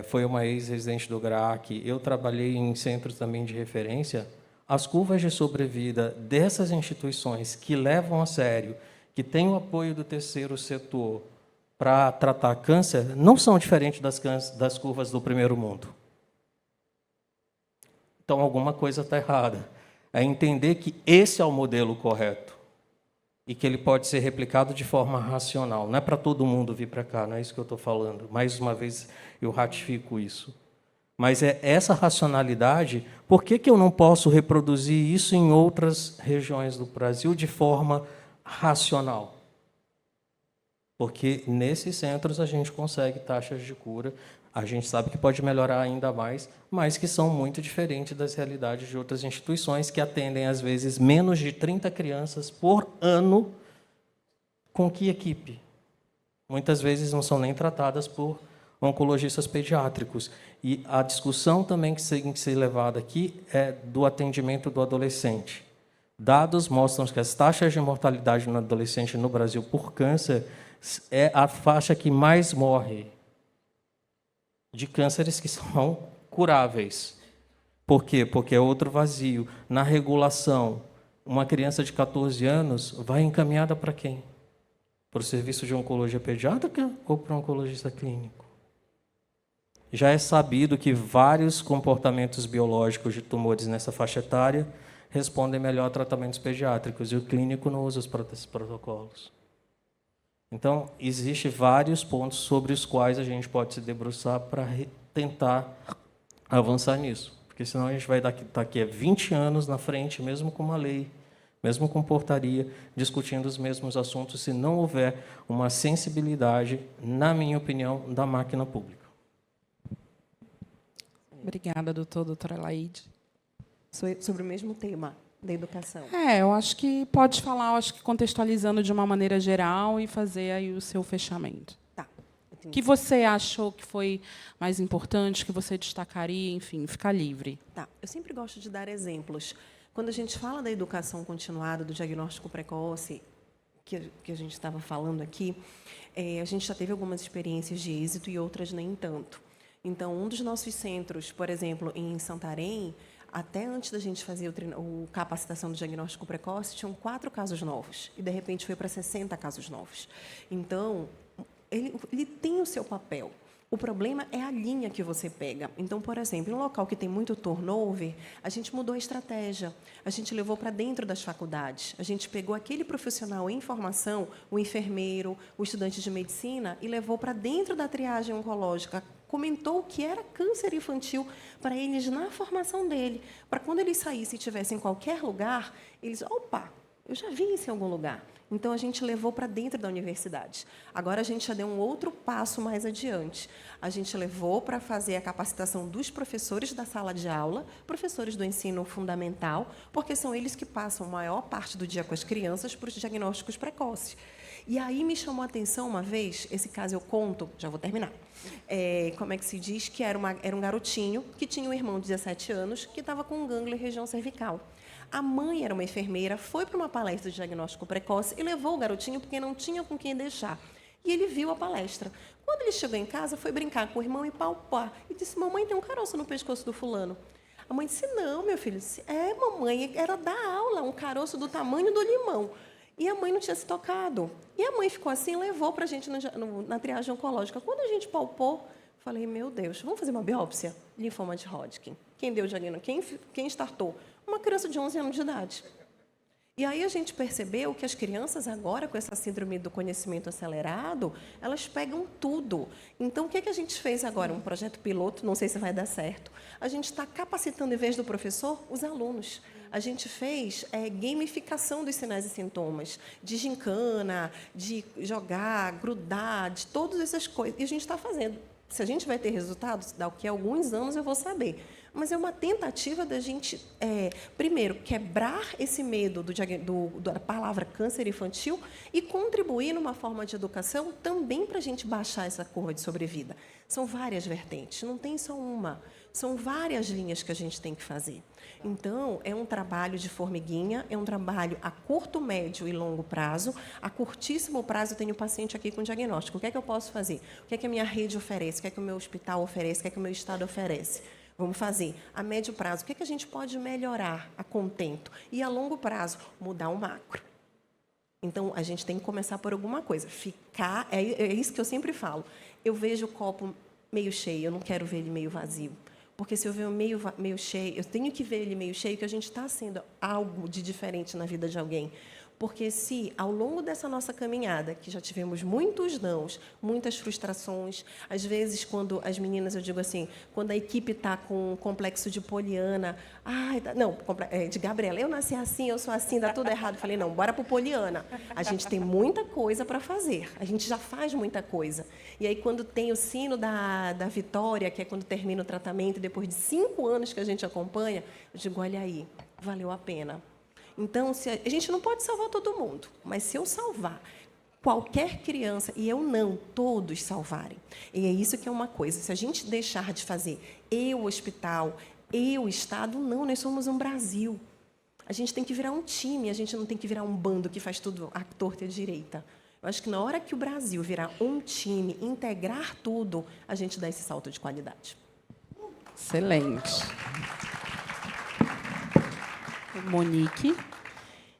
foi uma ex-residente do GRAAC, eu trabalhei em centros também de referência, as curvas de sobrevida dessas instituições que levam a sério, que têm o apoio do terceiro setor para tratar câncer, não são diferentes das curvas do primeiro mundo. Então, alguma coisa está errada. É entender que esse é o modelo correto e que ele pode ser replicado de forma racional. Não é para todo mundo vir para cá, não é isso que eu estou falando. Mais uma vez, eu ratifico isso. Mas é essa racionalidade, por que eu não posso reproduzir isso em outras regiões do Brasil de forma racional? Porque nesses centros a gente consegue taxas de cura, a gente sabe que pode melhorar ainda mais, mas que são muito diferentes das realidades de outras instituições que atendem, às vezes, menos de 30 crianças por ano. Com que equipe? Muitas vezes não são nem tratadas por oncologistas pediátricos. E a discussão também que tem que ser levada aqui é do atendimento do adolescente. Dados mostram que as taxas de mortalidade no adolescente no Brasil por câncer é a faixa que mais morre de cânceres que são curáveis. Por quê? Porque é outro vazio. Na regulação, uma criança de 14 anos vai encaminhada para quem? Para o serviço de oncologia pediátrica ou para um oncologista clínico? Já é sabido que vários comportamentos biológicos de tumores nessa faixa etária respondem melhor a tratamentos pediátricos, e o clínico não usa esses protocolos. Então, existem vários pontos sobre os quais a gente pode se debruçar para tentar avançar nisso. Porque senão a gente vai estar aqui a 20 anos na frente, mesmo com uma lei, mesmo com portaria, discutindo os mesmos assuntos, se não houver uma sensibilidade, na minha opinião, da máquina pública. Obrigada, doutora Laide. Sobre o mesmo tema da educação. Eu acho que pode falar, eu acho que contextualizando de uma maneira geral e fazer aí o seu fechamento. Tá. O que você achou que foi mais importante, que você destacaria, enfim, fica livre. Tá. Eu sempre gosto de dar exemplos. Quando a gente fala da educação continuada, do diagnóstico precoce, que a gente estava falando aqui, a gente já teve algumas experiências de êxito e outras nem tanto. Então, um dos nossos centros, por exemplo, em Santarém, até antes da gente fazer a capacitação do diagnóstico precoce, tinham 4 casos novos, e, de repente, foi para 60 casos novos. Então, ele tem o seu papel. O problema é a linha que você pega. Então, por exemplo, em um local que tem muito turnover, a gente mudou a estratégia. A gente levou para dentro das faculdades. A gente pegou aquele profissional em formação, o enfermeiro, o estudante de medicina, e levou para dentro da triagem oncológica. Comentou que era câncer infantil para eles na formação dele. Para quando eles saíssem e estivessem em qualquer lugar, eles, opa, eu já vi isso em algum lugar. Então, a gente levou para dentro da universidade. Agora, a gente já deu um outro passo mais adiante. A gente levou para fazer a capacitação dos professores da sala de aula, professores do ensino fundamental, porque são eles que passam a maior parte do dia com as crianças para os diagnósticos precoces. E aí me chamou a atenção uma vez, esse caso eu conto, já vou terminar, como é que se diz, que era um garotinho que tinha um irmão de 17 anos que estava com um gânglio em região cervical. A mãe era uma enfermeira, foi para uma palestra de diagnóstico precoce e levou o garotinho porque não tinha com quem deixar. E ele viu a palestra. Quando ele chegou em casa, foi brincar com o irmão e palpar. E disse, mamãe, tem um caroço no pescoço do fulano. A mãe disse, não, meu filho. Disse, mamãe, era da aula, um caroço do tamanho do limão. E a mãe não tinha se tocado. E a mãe ficou assim, levou para a gente na triagem oncológica. Quando a gente palpou, falei, meu Deus, vamos fazer uma biópsia? Linfoma de Hodgkin. Quem deu o diagnóstico? Quem startou? Uma criança de 11 anos de idade. E aí a gente percebeu que as crianças agora, com essa síndrome do conhecimento acelerado, elas pegam tudo. Então, o que a gente fez agora? Um projeto piloto, não sei se vai dar certo. A gente está capacitando, em vez do professor, os alunos. A gente fez gamificação dos sinais e sintomas, de gincana, de jogar, grudar, de todas essas coisas. E a gente está fazendo. Se a gente vai ter resultados, daqui a alguns anos eu vou saber. Mas é uma tentativa da gente, primeiro, quebrar esse medo da palavra câncer infantil e contribuir numa forma de educação também para a gente baixar essa curva de sobrevida. São várias vertentes, não tem só uma. São várias linhas que a gente tem que fazer. Então, é um trabalho de formiguinha, é um trabalho a curto, médio e longo prazo. A curtíssimo prazo, eu tenho paciente aqui com diagnóstico. O que é que eu posso fazer? O que é que a minha rede oferece? O que é que o meu hospital oferece? O que é que o meu estado oferece? Vamos fazer. A médio prazo, o que é que a gente pode melhorar a contento? E a longo prazo, mudar o macro. Então, a gente tem que começar por alguma coisa. É isso que eu sempre falo. Eu vejo o copo meio cheio, eu não quero ver ele meio vazio. Porque se eu ver o meio cheio, eu tenho que ver ele meio cheio, que a gente está sendo algo de diferente na vida de alguém. Porque se, ao longo dessa nossa caminhada, que já tivemos muitos nãos, muitas frustrações, às vezes, quando as meninas, eu digo assim, quando a equipe está com um complexo de Poliana, de Gabriela, eu nasci assim, eu sou assim, dá tudo errado. Falei, não, bora para o Poliana. A gente tem muita coisa para fazer, a gente já faz muita coisa. E aí, quando tem o sino da vitória, que é quando termina o tratamento, depois de 5 anos que a gente acompanha, eu digo, olha aí, valeu a pena. Então, a gente não pode salvar todo mundo, mas se eu salvar qualquer criança, e eu não, todos salvarem. E é isso que é uma coisa. Se a gente deixar de fazer hospital, Estado, não, nós somos um Brasil. A gente tem que virar um time, a gente não tem que virar um bando que faz tudo à torta e à direita. Eu acho que na hora que o Brasil virar um time, integrar tudo, a gente dá esse salto de qualidade. Excelente. Monique.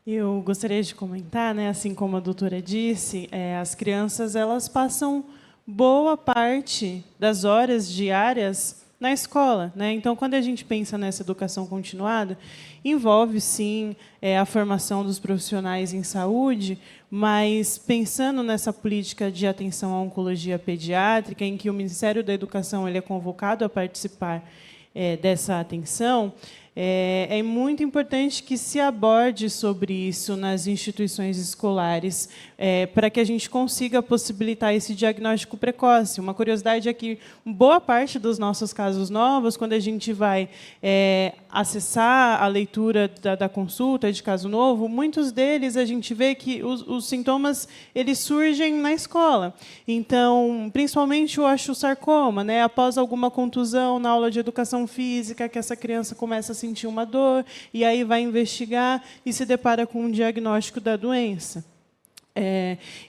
Eu gostaria de comentar, né, assim como a doutora disse, as crianças elas passam boa parte das horas diárias na escola, né? Então, quando a gente pensa nessa educação continuada, envolve, sim, a formação dos profissionais em saúde, mas pensando nessa política de atenção à oncologia pediátrica, em que o Ministério da Educação ele é convocado a participar dessa atenção, é muito importante que se aborde sobre isso nas instituições escolares, para que a gente consiga possibilitar esse diagnóstico precoce. Uma curiosidade é que boa parte dos nossos casos novos, quando a gente vai acessar a leitura da consulta de caso novo, muitos deles a gente vê que os sintomas eles surgem na escola. Então, principalmente o osteosarcoma, né, após alguma contusão na aula de educação física, que essa criança começa a sentir uma dor, e aí vai investigar e se depara com um diagnóstico da doença.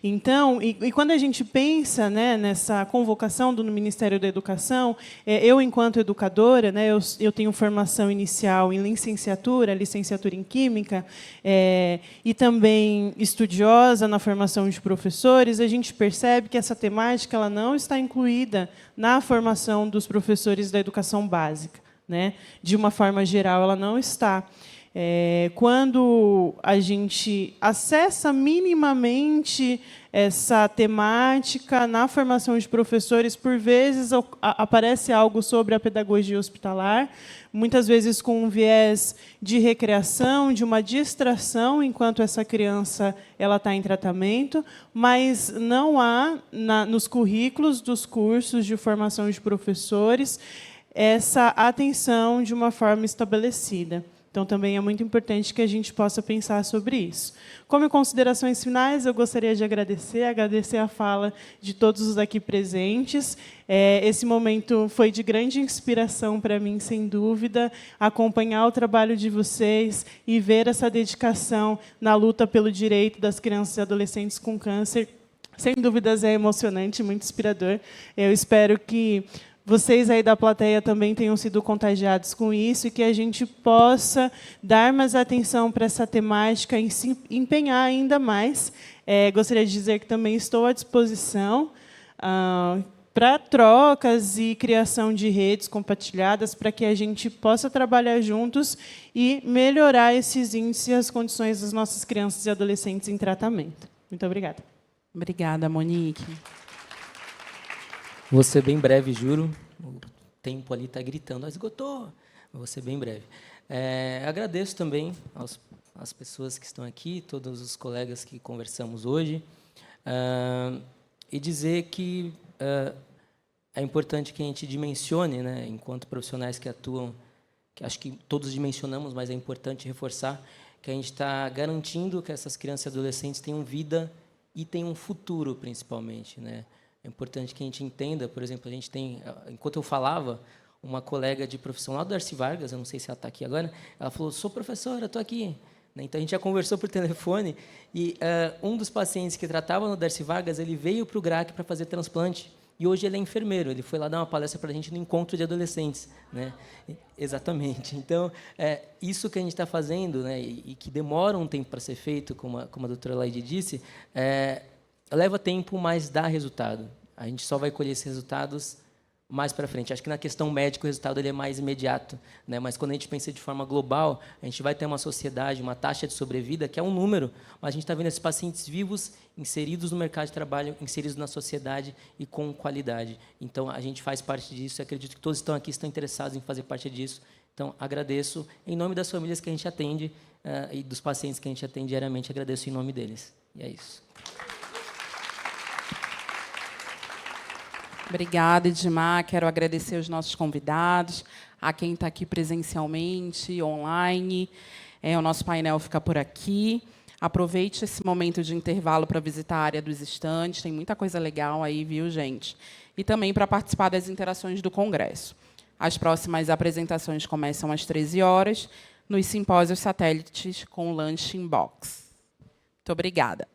Então, quando a gente pensa, né, nessa convocação do Ministério da Educação, eu, enquanto educadora, né, eu tenho formação inicial em licenciatura em Química, e também estudiosa na formação de professores, a gente percebe que essa temática ela não está incluída na formação dos professores da educação básica, né? De uma forma geral, ela não está. Quando a gente acessa minimamente essa temática na formação de professores, por vezes aparece algo sobre a pedagogia hospitalar, muitas vezes com um viés de recreação, de uma distração, enquanto essa criança está em tratamento, mas não há, nos currículos dos cursos de formação de professores, essa atenção de uma forma estabelecida. Então, também é muito importante que a gente possa pensar sobre isso. Como considerações finais, eu gostaria de agradecer a fala de todos os aqui presentes. Esse momento foi de grande inspiração para mim, sem dúvida, acompanhar o trabalho de vocês e ver essa dedicação na luta pelo direito das crianças e adolescentes com câncer. Sem dúvidas, é emocionante, muito inspirador. Eu espero que vocês aí da plateia também tenham sido contagiados com isso e que a gente possa dar mais atenção para essa temática e se empenhar ainda mais. Gostaria de dizer que também estou à disposição para trocas e criação de redes compartilhadas para que a gente possa trabalhar juntos e melhorar esses índices e as condições das nossas crianças e adolescentes em tratamento. Muito obrigada. Obrigada, Monique. Vou ser bem breve, juro. O tempo ali está gritando, esgotou. Vou ser bem breve. Agradeço também às pessoas que estão aqui, todos os colegas que conversamos hoje, e dizer que é importante que a gente dimensione, né, enquanto profissionais que atuam, que acho que todos dimensionamos, mas é importante reforçar que a gente está garantindo que essas crianças e adolescentes tenham vida e tenham um futuro, principalmente, né? É importante que a gente entenda, por exemplo, a gente tem, enquanto eu falava, uma colega de profissão lá do Darcy Vargas, eu não sei se ela está aqui agora, ela falou, sou professora, estou aqui. Então, a gente já conversou por telefone, e um dos pacientes que tratava no Darcy Vargas, ele veio para o GRAC para fazer transplante, e hoje ele é enfermeiro, ele foi lá dar uma palestra para a gente no encontro de adolescentes, né? Exatamente. Então, isso que a gente está fazendo, né, e que demora um tempo para ser feito, como a doutora Laide disse, leva tempo, mas dá resultado. A gente só vai colher esses resultados mais para frente. Acho que na questão médica o resultado ele é mais imediato, né? Mas quando a gente pensa de forma global, a gente vai ter uma sociedade, uma taxa de sobrevida, que é um número, mas a gente está vendo esses pacientes vivos, inseridos no mercado de trabalho, inseridos na sociedade e com qualidade. Então, a gente faz parte disso e acredito que todos que estão aqui estão interessados em fazer parte disso. Então, agradeço em nome das famílias que a gente atende e dos pacientes que a gente atende diariamente, agradeço em nome deles. E é isso. Obrigada, Edmar. Quero agradecer aos nossos convidados, a quem está aqui presencialmente, online. O nosso painel fica por aqui. Aproveite esse momento de intervalo para visitar a área dos estandes. Tem muita coisa legal aí, viu, gente? E também para participar das interações do Congresso. As próximas apresentações começam às 13 horas, nos simpósios satélites com Lunch in Box. Muito obrigada.